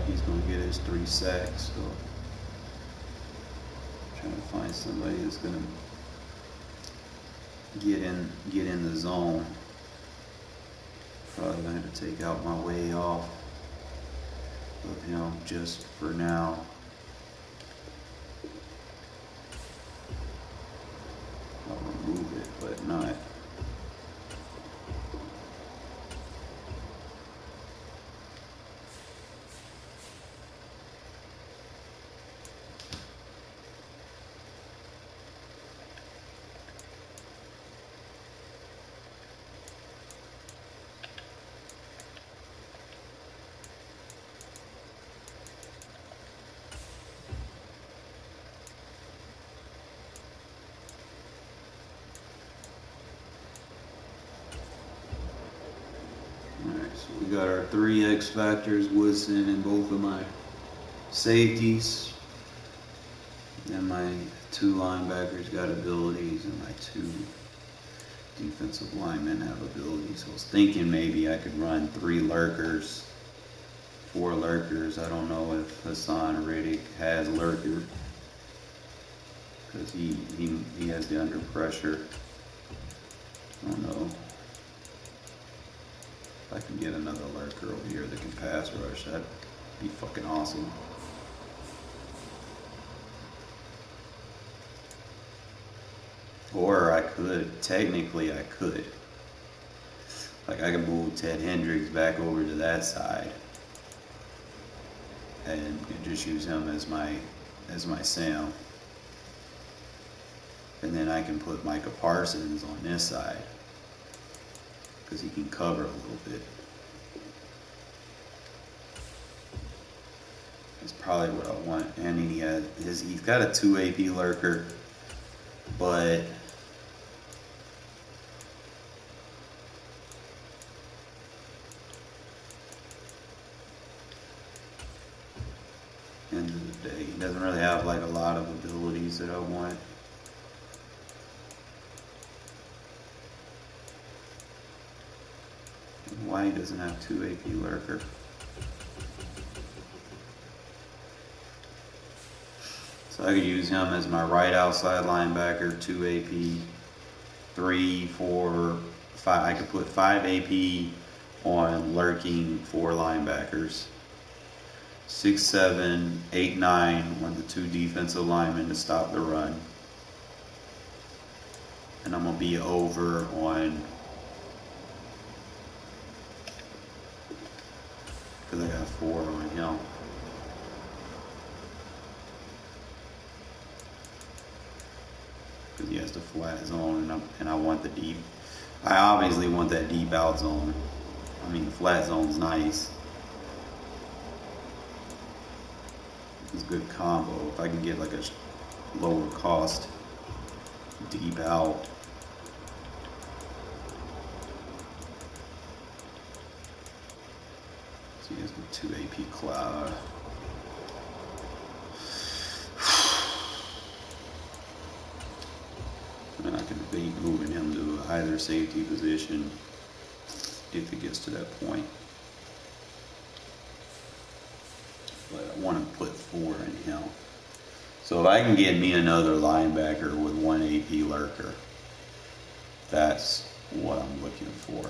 He's going to get his 3 sacks, so I'm trying to find somebody that's going to get in the zone. Probably going to have to take out my way off of him just for now. I'll remove it, but not. So we got our 3 X factors, Woodson, and both of my safeties. And my 2 linebackers got abilities, and my 2 defensive linemen have abilities. I was thinking maybe I could run 3 lurkers, 4 lurkers. I don't know if Hassan Riddick has lurker, because he has the under pressure. I don't know. If I can get another lurker over here that can pass rush, that'd be fucking awesome. Or I could, technically I could. Like I could move Ted Hendricks back over to that side and just use him as my Sam. And then I can put Micah Parsons on this side, because he can cover a little bit. That's probably what I want. And he's got a 2 AP lurker, but end of the day, he doesn't really have like a lot of abilities that I want. Why he doesn't have 2 AP lurker? So I could use him as my right outside linebacker, 2 AP, 3, 4, 5. I could put 5 AP on lurking 4 linebackers. 6, 7, 8, 9 on the 2 defensive linemen to stop the run. And I'm going to be over on, because I got 4 on him. Because he has the flat zone, and I want the deep. I obviously want that deep out zone. I mean, flat zone's nice. It's a good combo. If I can get like a lower cost deep out. See, there's a 2 AP cloud. And I can debate moving him to either safety position if it gets to that point. But I want to put 4 in him. So if I can get me another linebacker with 1 AP lurker, that's what I'm looking for.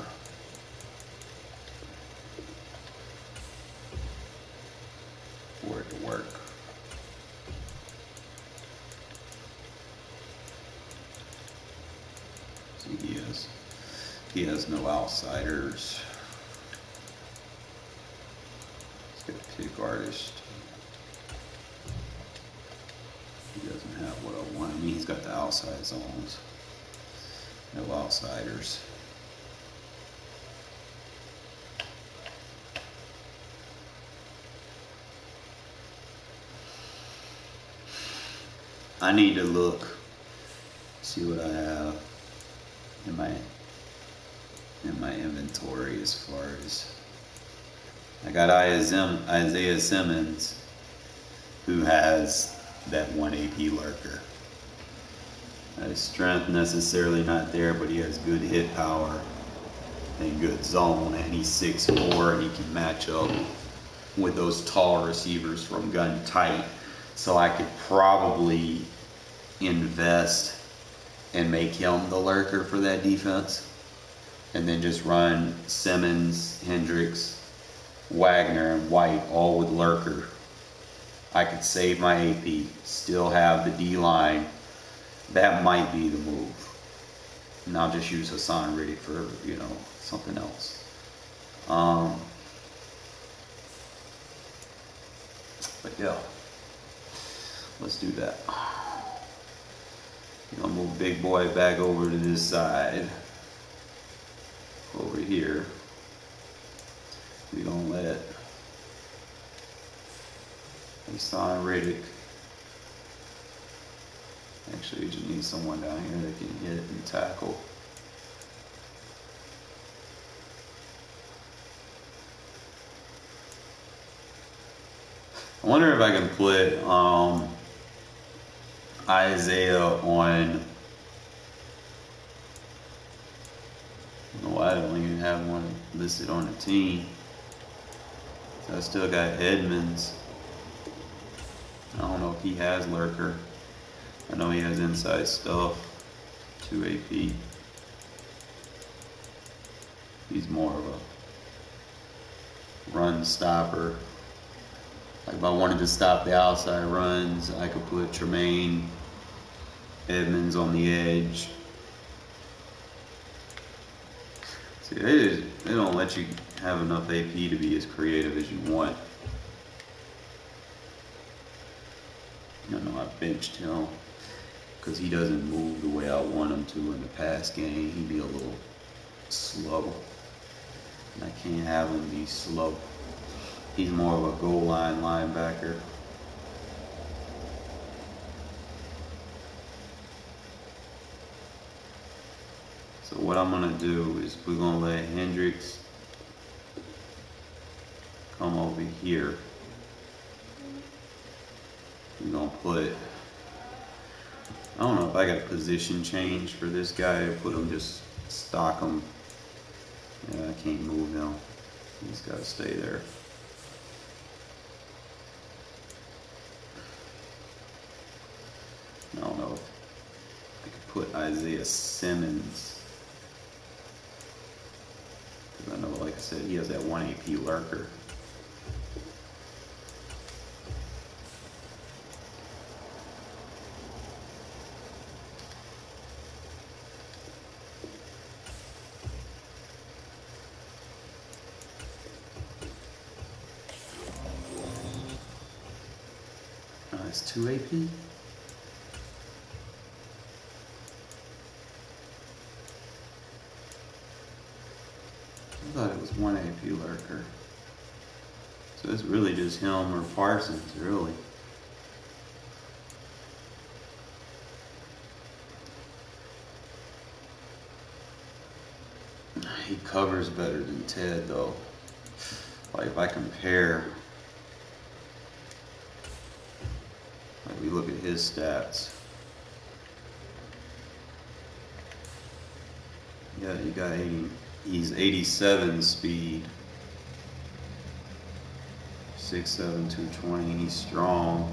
For it to work. See, he has no outsiders. Let's get a pick artist. He doesn't have what I want. I mean, he's got the outside zones. No outsiders. I need to look, see what I have in my inventory as far as I got Isaiah Simmons, who has that 1 AP lurker. His strength necessarily not there, but he has good hit power and good zone, and he's 6'4", and he can match up with those tall receivers from gun tight. So I could probably invest and make him the lurker for that defense, and then just run Simmons, Hendricks, Wagner, and White all with lurker. I could save my AP, still have the D-line. That might be the move. And I'll just use Hassan Riddick for, something else. But yeah, let's do that. Move big boy back over to this side. Over here. We gonna let Hassan Riddick. Actually, we just need someone down here that can hit and tackle. I wonder if I can put Isaiah on. I don't even have one listed on the team. So I still got Edmonds. I don't know if he has lurker. I know he has inside stuff. 2 AP. He's more of a run stopper. Like if I wanted to stop the outside runs, I could put Tremaine Edmonds on the edge. See, they don't let you have enough AP to be as creative as you want. I benched him because he doesn't move the way I want him to in the pass game. He'd be a little slow. And I can't have him be slow. He's more of a goal line linebacker. So what I'm gonna do is we're gonna let Hendricks come over here. We're gonna put, I don't know if I got a position change for this guy, put him, just stock him. Yeah, I can't move him. He's gotta stay there. I don't know if I could put Isaiah Simmons. I know, like I said, he has that 1 AP lurker. It's 2 AP. I thought it was 1 AP lurker. So it's really just him or Parsons, really. He covers better than Ted, though. Like, if I compare, like, we look at his stats. Yeah, he got 80. He's 87 speed. 6'7", 220. He's strong.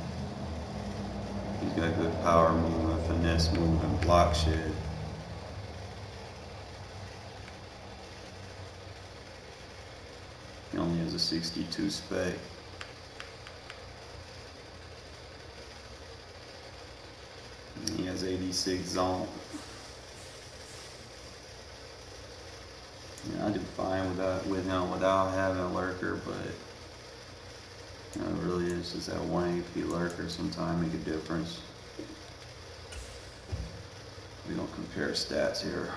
He's got good power movement, finesse movement, block shed. He only has a 62 spec. And he has 86 zone. Yeah, I do fine with him without having a lurker, but you know, it really is just that 1 AP lurker sometimes make a difference. We don't compare stats here.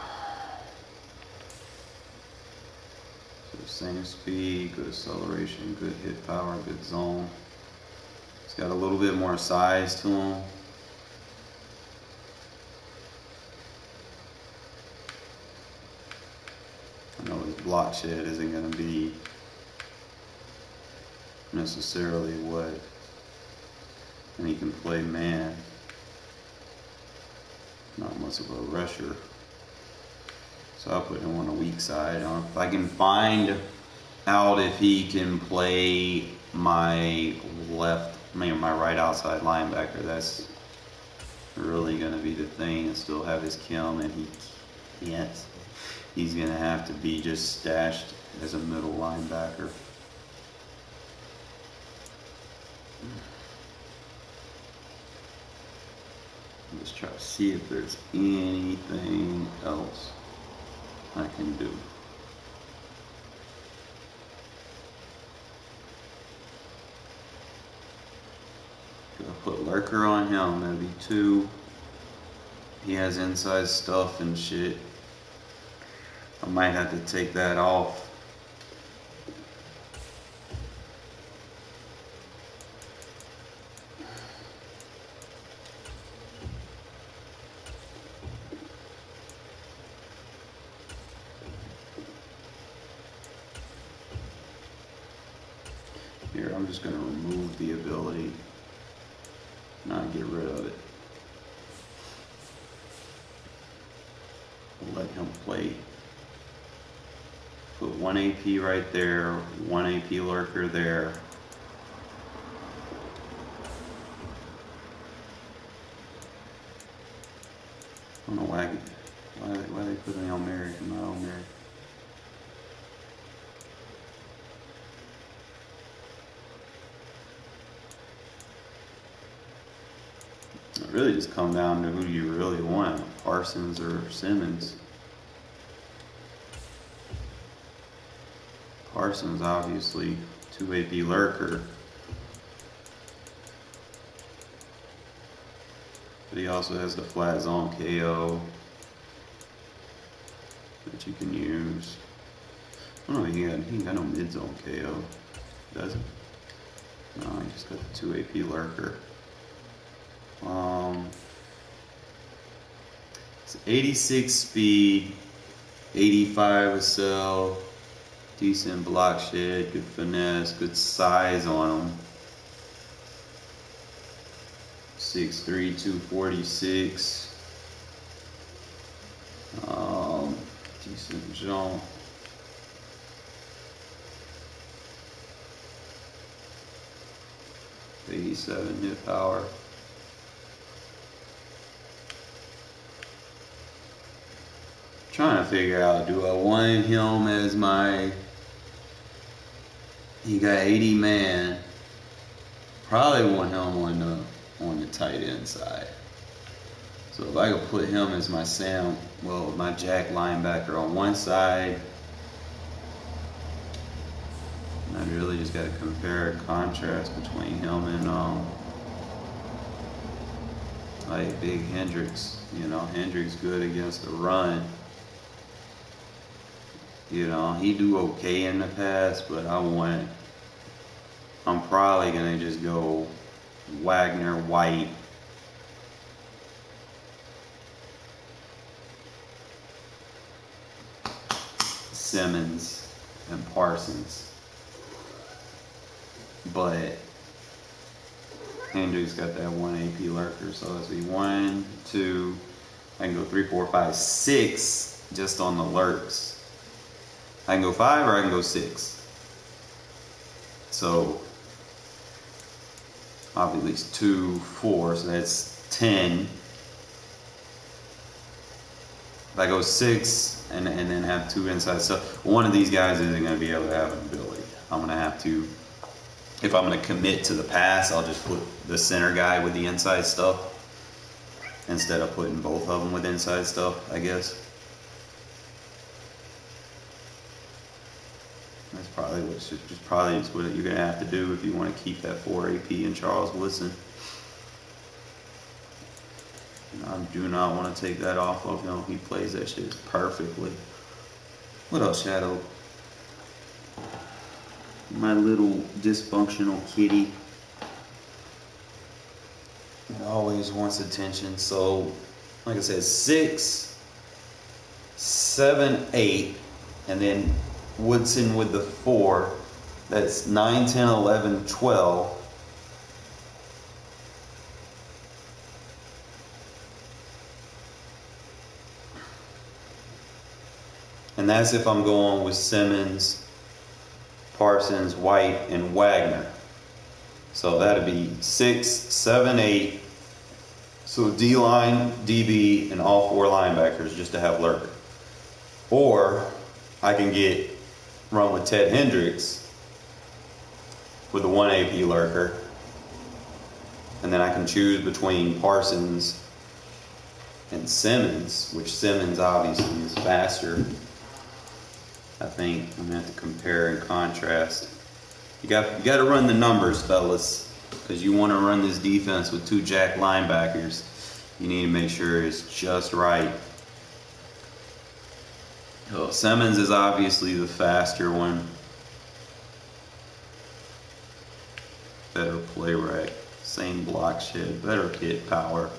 Same speed, good acceleration, good hit power, good zone. He's got a little bit more size to him. I know his block shed isn't going to be necessarily what, and he can play man. Not much of a rusher. So I'll put him on the weak side. If I can find out if he can play my right outside linebacker, that's really going to be the thing, and still have his Kim, and he can't. He's going to have to be just stashed as a middle linebacker. Let's try to see if there's anything else I can do. If I put lurker on him, that'd be 2. He has inside stuff and shit. I might have to take that off. Here, I'm just going to remove the ability, not get rid of it. Let him play. Put 1 AP right there, 1 AP lurker there. I don't know why they put me on Mary. I'm not on Mary. It really just come down to who you really want, Parsons or Simmons. Parsons obviously 2 AP lurker, but he also has the flat zone KO that you can use. I don't know, he ain't got no mid zone KO, does he? No, he just got the 2 AP lurker. It's 86 speed, 85 accel, decent block shed, good finesse, good size on him. 6'3", 246. Decent jump. .87 hit power. Trying to figure out, do I want him as my, he got 80 man, probably want him on the tight end side. So if I could put him as my my jack linebacker on one side, I really just got to compare a contrast between him and like big Hendricks. You know, Hendricks good against the run. You know, he do okay in the pass, but I'm probably gonna just go Wagner, White, Simmons, and Parsons. But Hendricks got that 1 AP lurker, so let's be 1, 2, I can go 3, 4, 5, 6 just on the lurks. I can go 5 or I can go 6. So I'll have at least 2, 4, so that's 10. If I go 6 and then have 2 inside stuff, one of these guys isn't going to be able to have an ability. I'm going to have to, if I'm going to commit to the pass, I'll just put the center guy with the inside stuff instead of putting both of them with inside stuff, I guess. That's probably what you're going to have to do if you want to keep that 4 AP in Charles Woodson. I do not want to take that off of him. He plays that shit perfectly. What else, Shadow? My little dysfunctional kitty. It always wants attention. So, like I said, 6, 7, 8, and then Woodson with the 4. That's 9, 10, 11, 12. And that's if I'm going with Simmons, Parsons, White, and Wagner. So that'd be 6, 7, 8. So D-line, DB, and all 4 linebackers just to have lurker. Or I can run with Ted Hendricks with the 1 AP lurker. And then I can choose between Parsons and Simmons, which Simmons obviously is faster. I think I'm gonna have to compare and contrast. You got to run the numbers, fellas, because you want to run this defense with 2 jack linebackers. You need to make sure it's just right. So Simmons is obviously the faster one. Better play rec, same block shed, better hit power,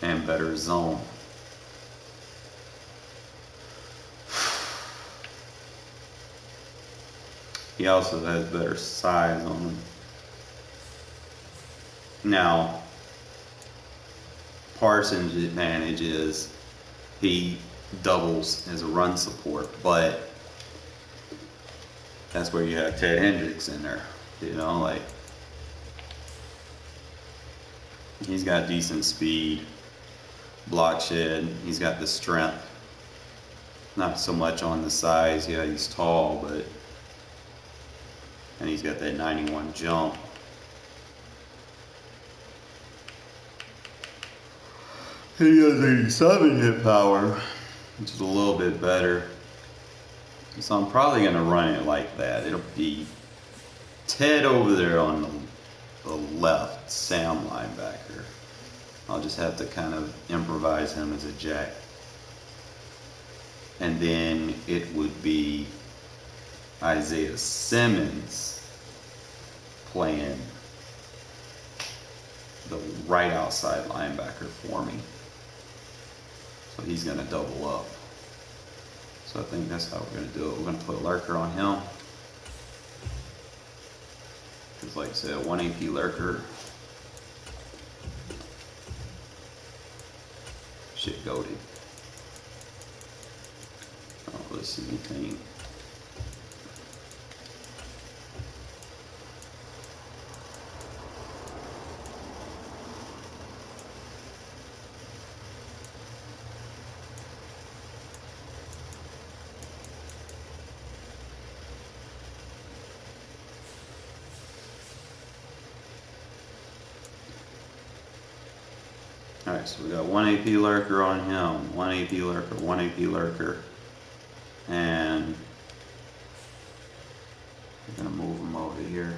and better zone. He also has better size on him. Now, Parsons' advantage is he doubles as a run support, but that's where you have Ted Hendricks in there. You know, like, he's got decent speed, block shed, he's got the strength. Not so much on the size, yeah, he's tall, but, and he's got that 91 jump. He has 87 hit power, which is a little bit better. So I'm probably going to run it like that. It'll be Ted over there on the left, Sam linebacker. I'll just have to kind of improvise him as a jack. And then it would be Isaiah Simmons playing the right outside linebacker for me. So he's going to double up. So I think that's how we're going to do it. We're going to put lurker on him. Because like I said, 1 AP lurker. Shit goated. I don't really see anything. Alright, so we got 1 AP lurker on him, 1 AP lurker, 1 AP lurker, and I'm gonna move him over here.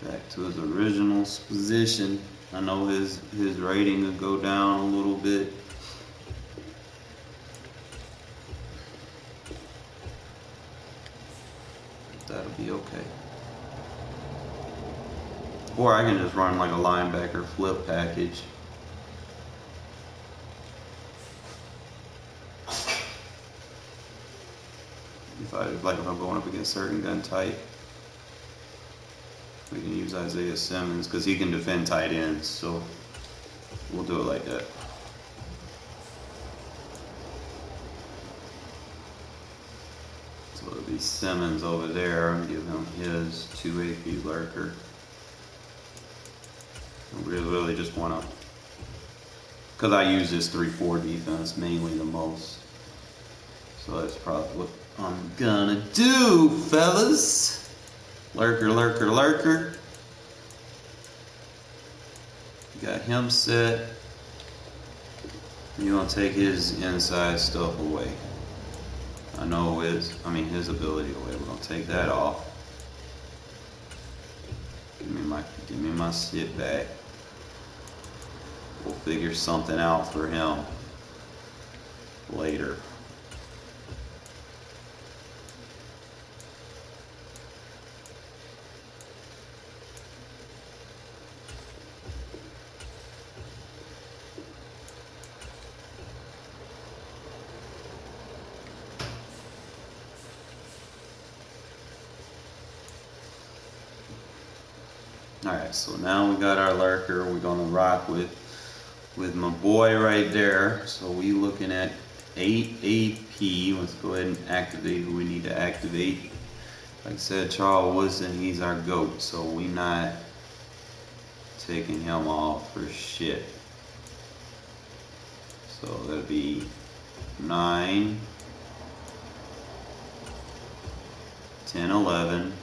Back to his original position. I know his rating will go down a little bit. That'll be okay. Or I can just run like a linebacker flip package. If I'm going up against certain gun type, we can use Isaiah Simmons because he can defend tight ends. So we'll do it like that. So it'll be Simmons over there and give him his 2 AP lurker. We really just want to, because I use this 3-4 defense mainly the most. So that's probably what I'm gonna do, fellas. Lurker, lurker, lurker. Got him set. You're gonna take his inside stuff away. I know his ability away. We're gonna take that off. Give me my sit back. We'll figure something out for him later. Alright, so now we got our lurker. We're gonna rock with my boy right there. So we looking at 8 AP. Let's go ahead and activate who we need to activate. Like I said, Charles Woodson, he's our GOAT, so we not taking him off for shit. So that'll be 9, 10, 11.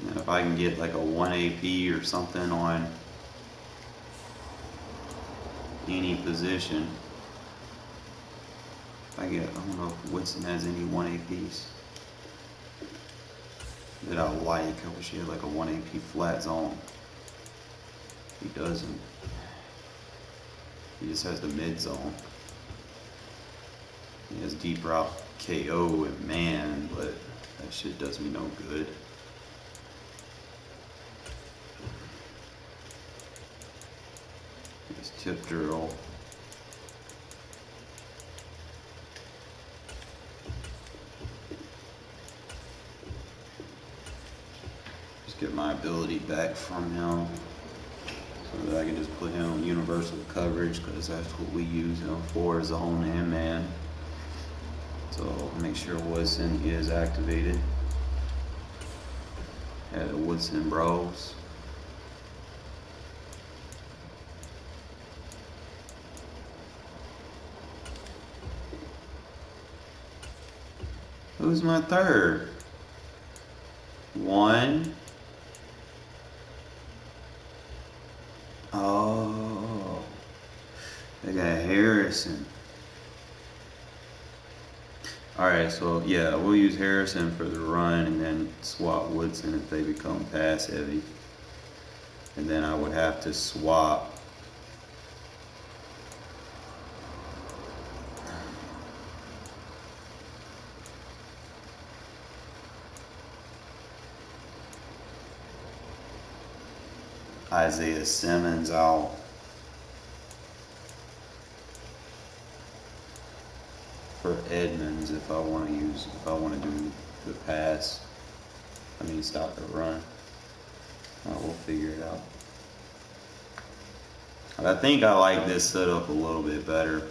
And if I can get like a 1 AP or something on any position, I don't know if Woodson has any 1 APs that I like. I wish he had like a 1 AP flat zone. He doesn't. He just has the mid zone. He has deep route KO and man, but that shit does me no good. His tip drill. Just get my ability back from him so that I can just put him on universal coverage, because that's what we use him for, as a home and man. So make sure Woodson is activated. Add the Woodson Bros. Who's my third? 1. Oh, I got Harrison. Alright, so yeah, we'll use Harrison for the run and then swap Woodson if they become pass heavy. And then I would have to swap Isaiah Simmons out for Edmonds if I want to do the pass. Stop the run. We'll figure it out. I think I like this setup a little bit better.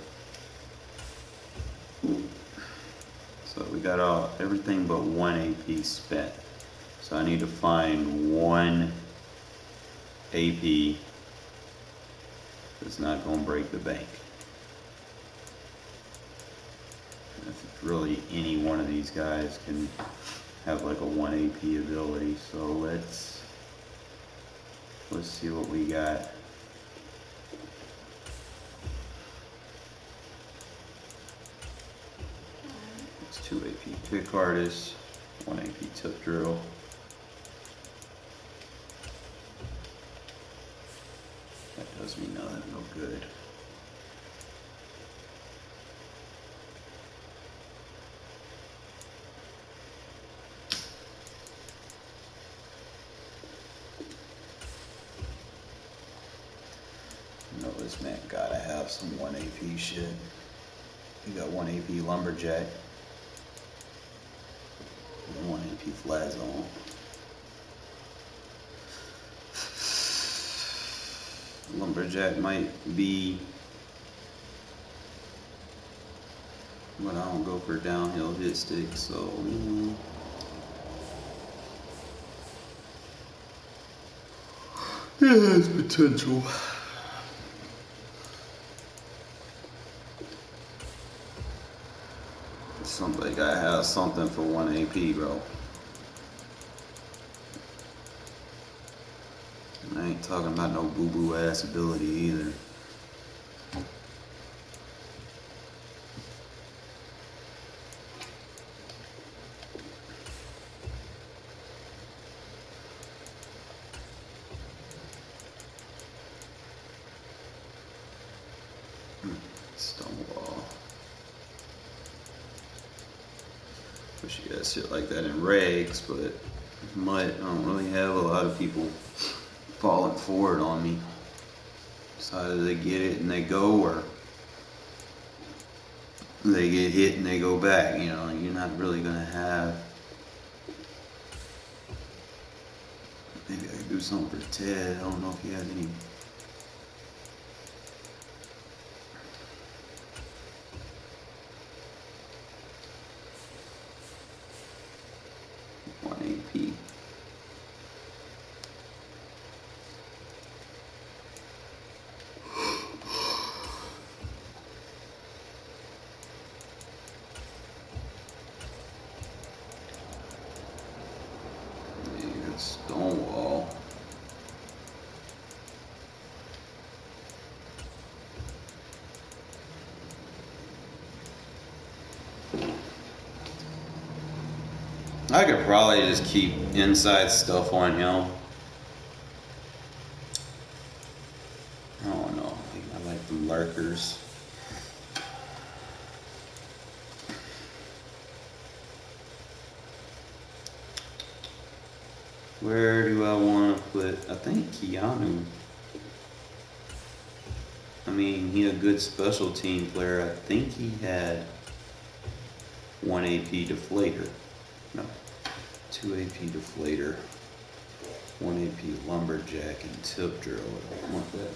So we got everything but 1 AP spent. So I need to find 1 AP that's not going to break the bank. If really any one of these guys can have like a 1 AP ability. So let's see what we got. It's 2 AP pick artist, 1 AP tip drill. That does me no good. You know this man gotta have some 1 AP shit. He got 1 AP lumberjack. And 1 AP flat zone. Lumberjack might be, but I don't go for downhill hit stick, so it has potential. Somebody gotta have something for 1 AP, bro. I ain't talking about no boo-boo ass ability either. Stonewall. Wish you had shit like that in Regs, but I don't really have a lot of people falling forward on me. So either they get it and they go, or they get hit and they go back. You know, you're not really gonna have. Maybe I could do something for Ted. I don't know if he has any. AP. Yeah, Stonewall. I could probably just keep inside stuff on him. I don't know. I like the lurkers. Where do I want to put? I think Keanu. I mean, he's a good special team player. I think he had 1 AP deflator. No, 2 AP deflator, 1 AP lumberjack, and tip drill. I don't want that.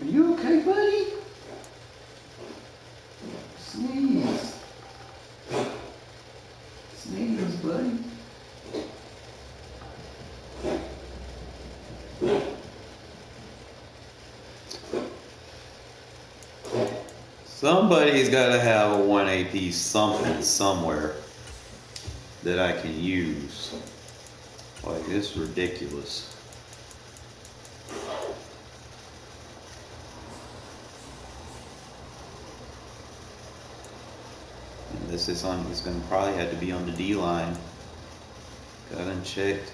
Are you okay, buddy? Sneeze. Sneeze, buddy. Somebody's got to have a 1 AP something somewhere that I can use. Like, this is ridiculous. And this is on. It's going to probably have to be on the D line. Got unchecked.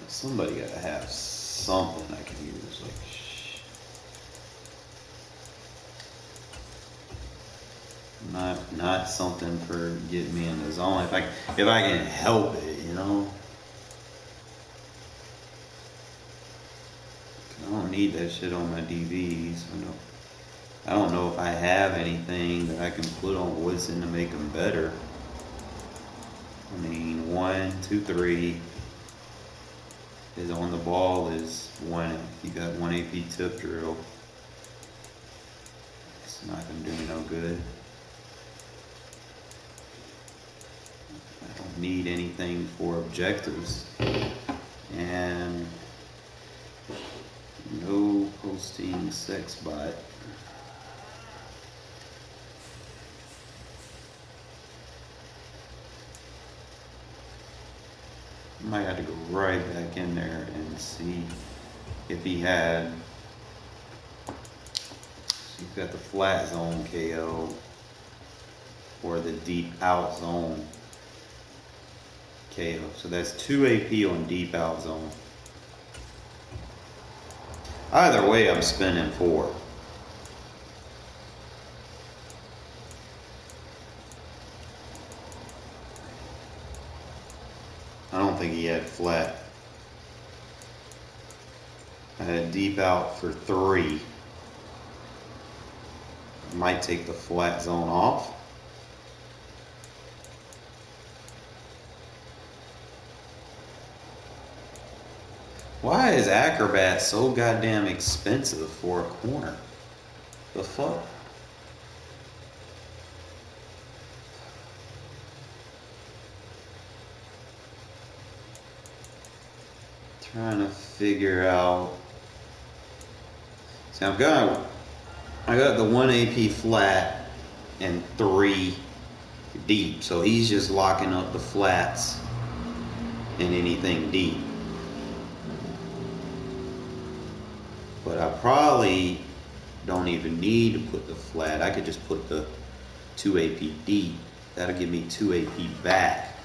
Somebody got to have something I can use. Like, not something for getting me in the zone. If I can help it, you know. I don't need that shit on my DVs. I don't know if I have anything that I can put on Woodson to make them better. I mean, 1, 2, 3 is on the ball is 1. You got 1 AP tip drill. It's not gonna do me no good. I don't need anything for objectives, and no posting sex bot. I might have to go right back in there and see if he had He's got the flat zone KO or the deep out zone KO. So that's 2 AP on deep out zone. Either way, I'm spending 4. I don't think he had flat. I had deep out for 3. Might take the flat zone off. Why is Acrobat so goddamn expensive for a corner? The fuck? Trying to figure out. See, I got the 1 AP flat and 3 deep. So he's just locking up the flats and anything deep. But I probably don't even need to put the flat. I could just put the 2 AP deep. That'll give me 2 AP back.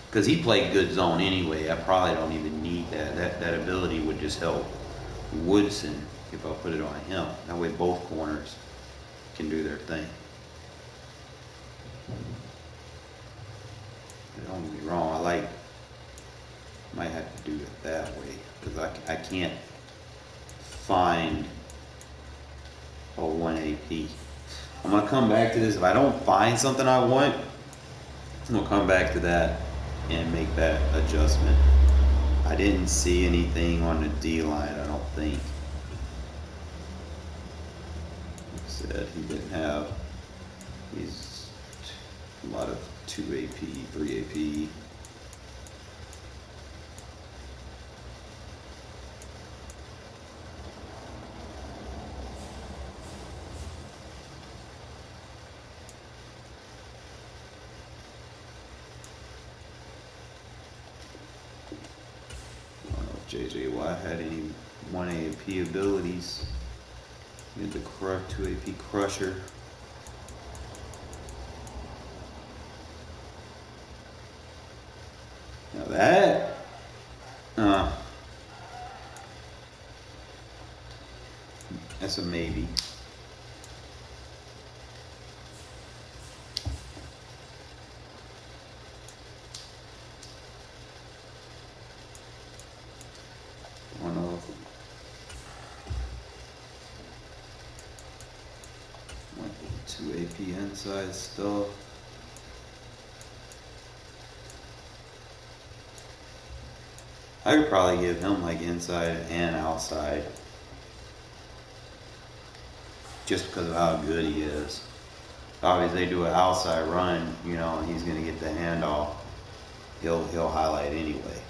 Because he played good zone anyway. I probably don't even need that. That ability would just help Woodson if I put it on him. That way both corners can do their thing. Don't get me wrong, might have to do it that way. Because I can't find a 1 AP. I'm going to come back to this. If I don't find something I want, I'm going to come back to that and make that adjustment. I didn't see anything on the D line, I don't think. Like I said, he didn't have a lot of 2 AP, 3 AP. JJ Watt had any 1 AP abilities. He had the 2 AP crusher. Now that that's a maybe. Inside stuff. I could probably give him like inside and outside. Just because of how good he is. Obviously they do an outside run, you know, and he's gonna get the handoff. He'll highlight anyway.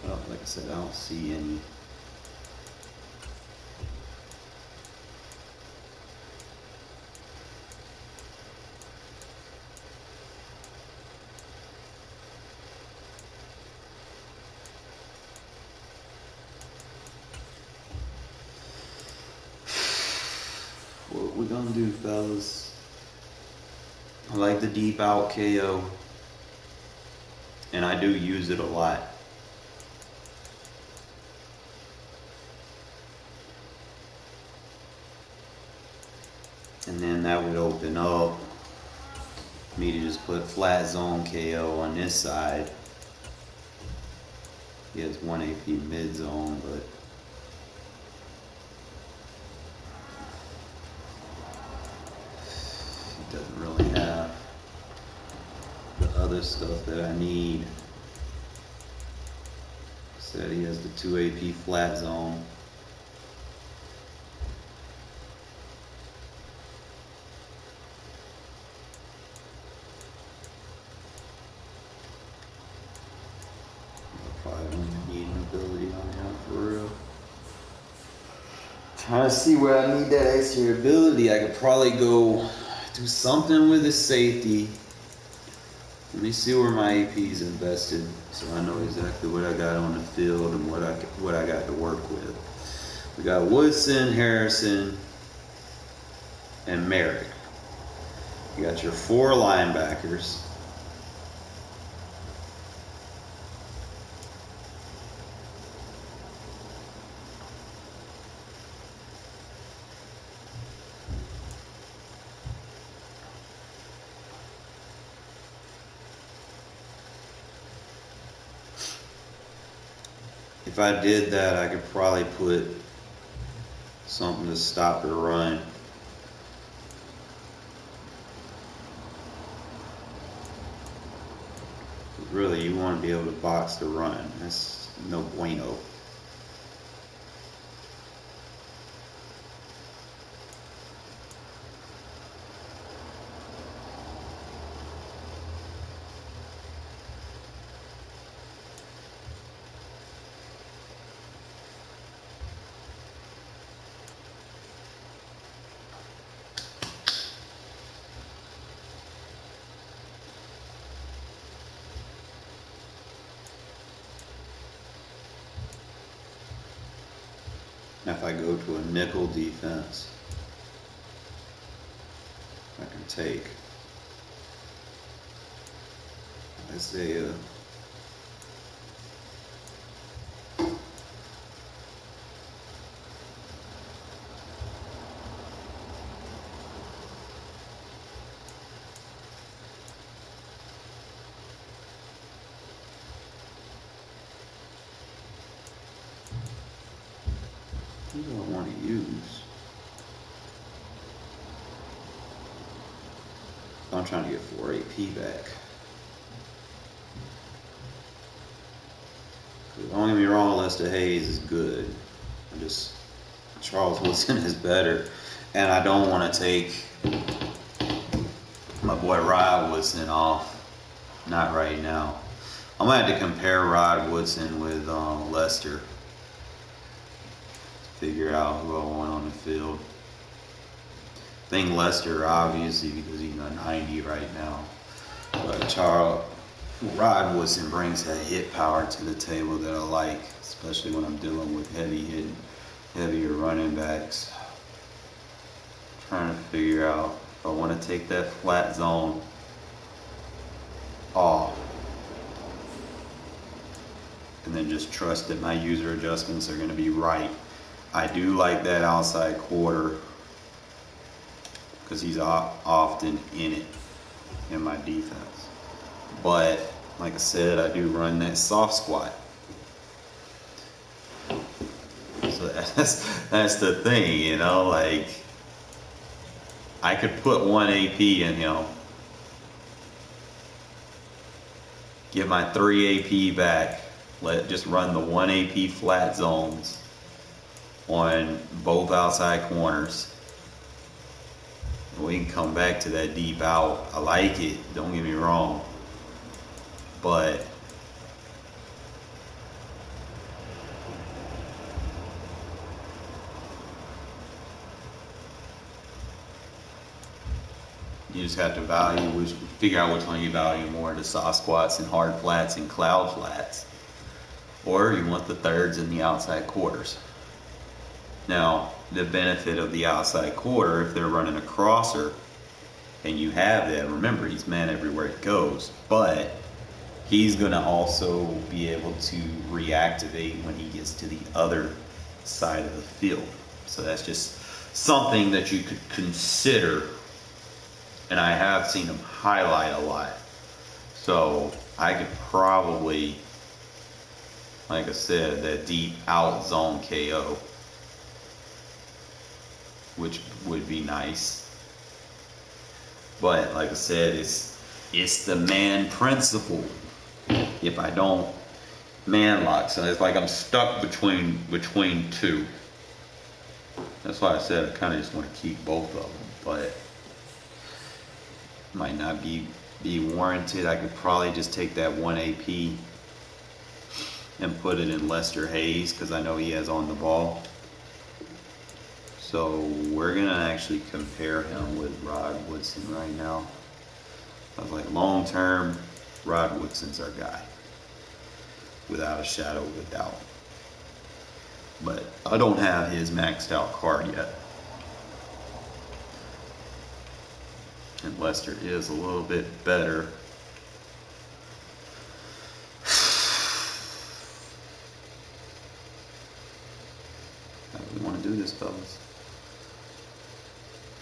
Well, like I said, I don't see any. What we're gonna do, fellas, I like the deep out KO, and I do use it a lot. And then that would open up me to just put flat zone KO on this side. He has 1 AP mid zone, but he doesn't really have the other stuff that I need. Said he has the 2 AP flat zone. Trying to see where I need that extra ability. I could probably go do something with the safety. Let me see where my AP is invested, so I know exactly what I got on the field and what I got to work with. We got Woodson, Harrison, and Merrick. You got your 4 linebackers. If I did that, I could probably put something to stop the run. Really, you want to be able to box the run. That's no bueno. Now if I go to a nickel defense, I can take Isaiah. Who do I want to use? I'm trying to get 4 AP back. Don't get me wrong, Lester Hayes is good. Charles Woodson is better. And I don't want to take my boy Rod Woodson off. Not right now. I'm going to have to compare Rod Woodson with Lester. Figure out who I want on the field. I think Lester, obviously, because he's a 90 right now. But Rod Woodson brings that hit power to the table that I like, especially when I'm dealing with heavier running backs. Trying to figure out if I want to take that flat zone off and then just trust that my user adjustments are going to be right. I do like that outside quarter because he's often in it in my defense. But like I said, I do run that soft squat. So that's the thing, you know, like I could put 1 AP in him, get my 3 AP back, just run the 1 AP flat zones on both outside corners. We can come back to that deep out. I like it, don't get me wrong. But you just have to figure out which one you value more, the soft squats and hard flats and cloud flats. Or you want the thirds and the outside quarters. Now, the benefit of the outside quarter, if they're running a crosser and you have that, remember he's man everywhere he goes, but he's going to also be able to reactivate when he gets to the other side of the field. So that's just something that you could consider, and I have seen him highlight a lot. So I could probably, like I said, that deep out zone KO, which would be nice. But like I said, it's the man principle. If I don't man lock, so it's like I'm stuck between two. That's why I said I kind of just want to keep both of them, but might not be warranted. I could probably just take that 1 AP and put it in Lester Hayes because I know he has on the ball. So we're gonna actually compare him with Rod Woodson right now. I was like, long term, Rod Woodson's our guy, without a shadow of a doubt. But I don't have his maxed out card yet. And Lester is a little bit better. How do we want to do this, fellas?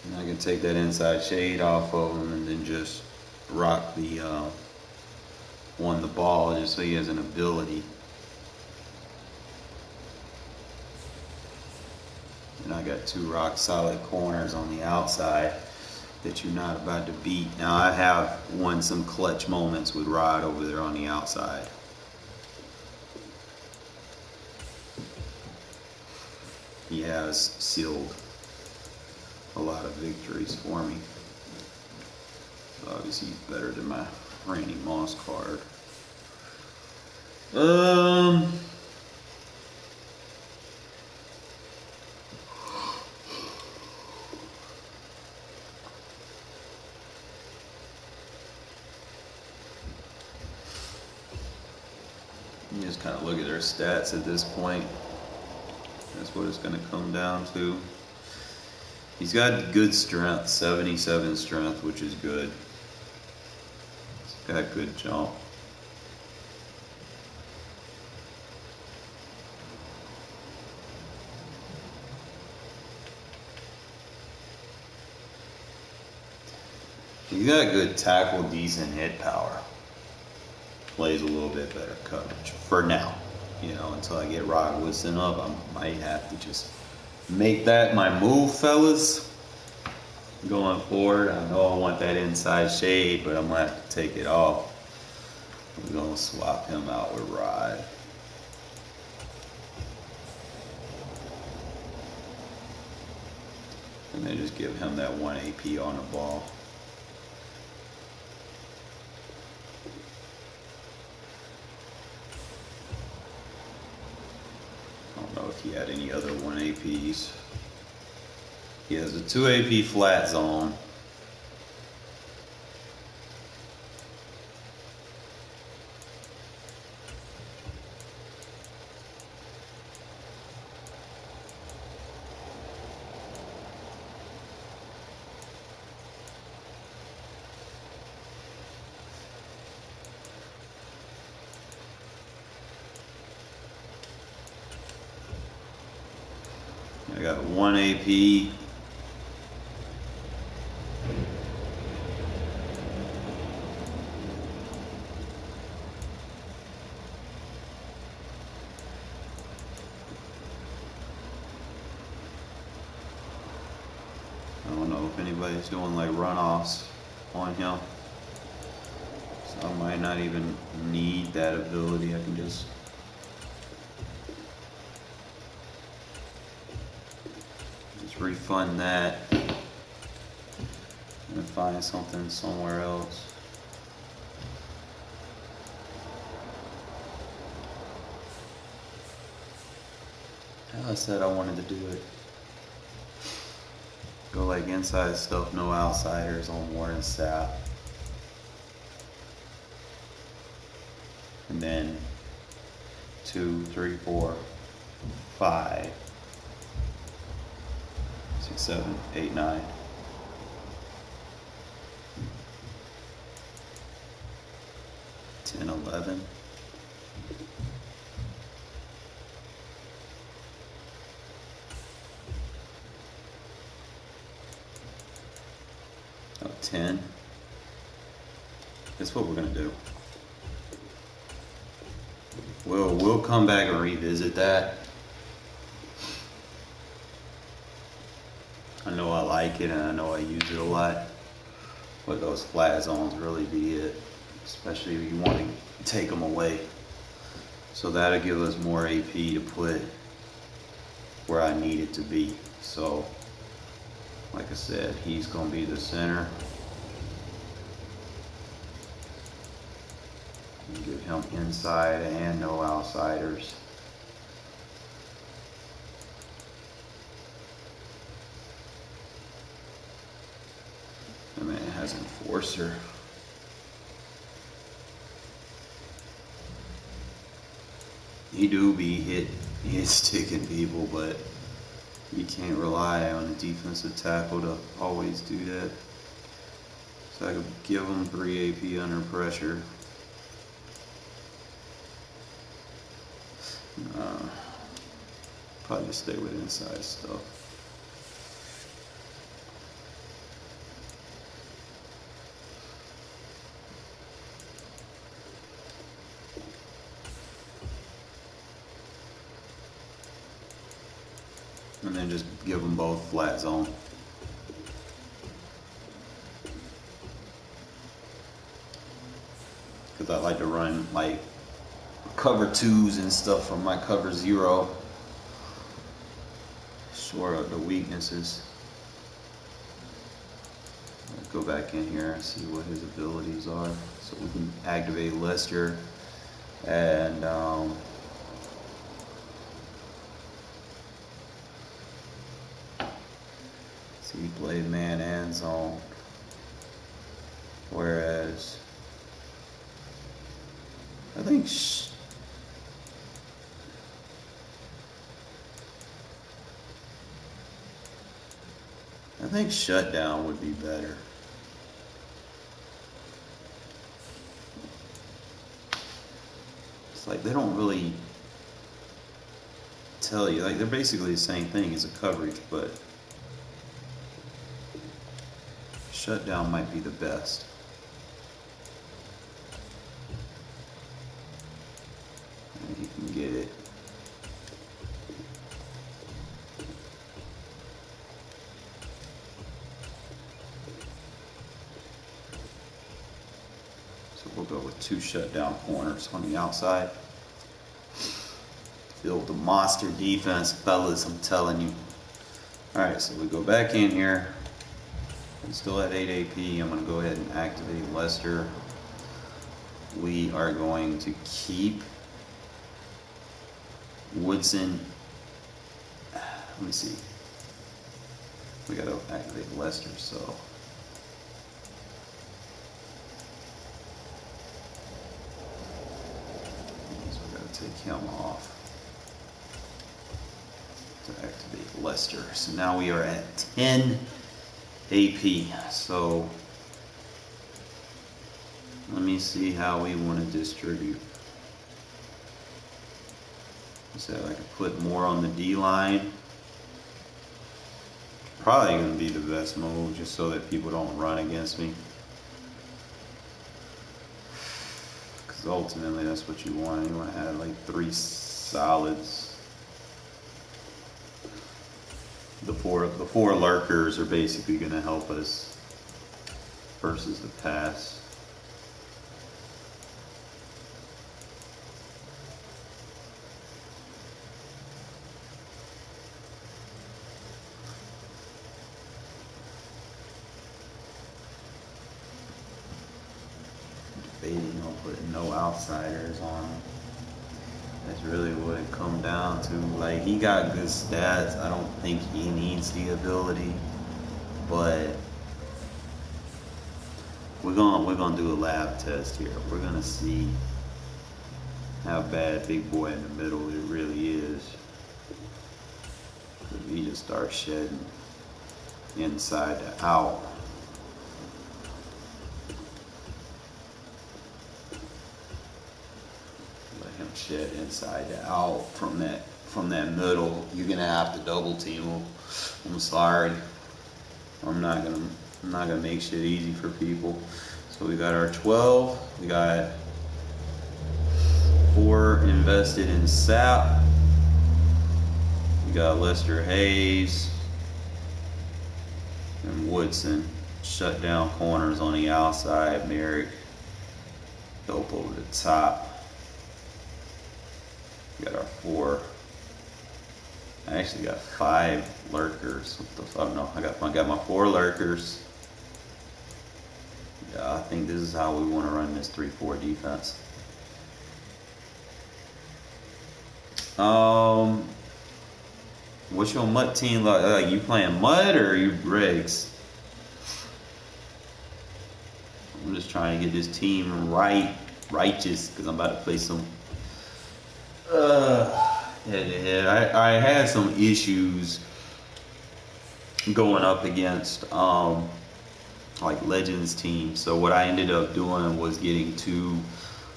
And I can take that inside shade off of him and then just rock the on the ball just so he has an ability. And I got two rock solid corners on the outside that you're not about to beat. Now I have won some clutch moments with Rod over there on the outside. He has sealed a lot of victories for me. So obviously he's better than my Randy Moss card. You just kind of look at their stats at this point. That's what it's going to come down to. He's got good strength, 77 strength, which is good. He's got good jump. He's got good tackle, decent hit power. Plays a little bit better coverage for now. You know, until I get Rod Woodson up, I might have to just make that my move, fellas. Going forward, I know I want that inside shade, but I'm gonna have to take it off. We're gonna swap him out with Rod. And then just give him that 1 AP on the ball. I don't know if he had any other 1 APs. He has a 2 AP flat zone. I got 1 AP. I don't know if anybody's doing like runoffs on him. So I might not even need that ability. I can just refund that and find something somewhere else. I said I wanted to do it. Go like inside stuff, no outsiders on Warren Sapp. And then 2, 3, 4, 5, 6, 7, 8, 9. And 11. Oh, 10. That's what we're gonna do. We'll come back and revisit that. I know I like it and I know I use it a lot, but those flat zones really be it, especially if you want to take them away. So that'll give us more AP to put where I need it to be. So, like I said, he's gonna be the center. Give him inside and no outsiders. I mean, it has enforcer. he do be hit sticking people, but you can't rely on a defensive tackle to always do that. So I could give him 3 AP under pressure. Probably just stay with inside stuff. And then just give them both flat zone. Because I like to run like cover 2s and stuff from my cover 0. Shore up the weaknesses. Let's go back in here and see what his abilities are. So we can activate Lester and see, he played man and zone. Whereas I think shutdown would be better. It's like they don't really tell you. Like they're basically the same thing as a coverage, but shutdown might be the best. And you can get it. We'll go with 2 shutdown corners on the outside. Build the monster defense, fellas, I'm telling you. Alright, so we go back in here. I'm still at 8 AP. I'm going to go ahead and activate Lester. We are going to keep Woodson. Let me see. We got to activate Lester, so. Take him off to activate Lester. So now we are at 10 AP. So let me see how we want to distribute. So I could put more on the D line. Probably going to be the best move just so that people don't run against me. Ultimately, that's what you want. You want to have like 3 solids. The four lurkers are basically going to help us versus the pass. On putting no outsiders on him. That's really what it come down to. Like, he got good stats. I don't think he needs the ability, but we're gonna do a lab test here. We're gonna see how bad big boy in the middle it really is. If he just starts shedding inside to out. Shed inside to out from that middle. You're gonna have to double team him. I'm sorry. I'm not gonna make shit easy for people. So we got our 12. We got 4 invested in SAP. We got Lester Hayes and Woodson. Shut down corners on the outside. Merrick help over the top. We got our 4. I actually got 5 lurkers. What the fuck? No, I got my 4 lurkers. Yeah, I think this is how we want to run this 3-4 defense. What's your MUT team like? You playing MUT or you Regs? I'm just trying to get this team righteous because I'm about to play some I had some issues going up against like Legends teams. So what I ended up doing was getting 2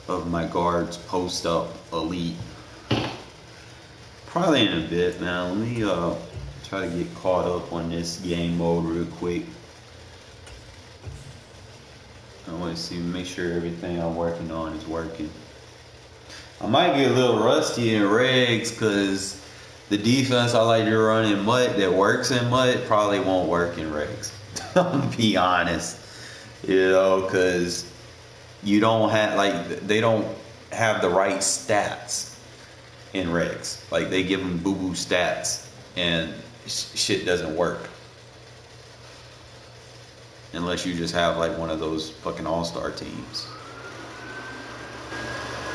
of my guards post up elite. Probably in a bit, man. Let me try to get caught up on this game mode real quick. I want to see, make sure everything I'm working on is working. I might get a little rusty in Regs because the defense I like to run in MUT that works in MUT probably won't work in Regs. I'm gonna be honest, because you don't have, like, they don't have the right stats in Regs. Like, they give them boo-boo stats and shit doesn't work. Unless you just have like one of those fucking all-star teams.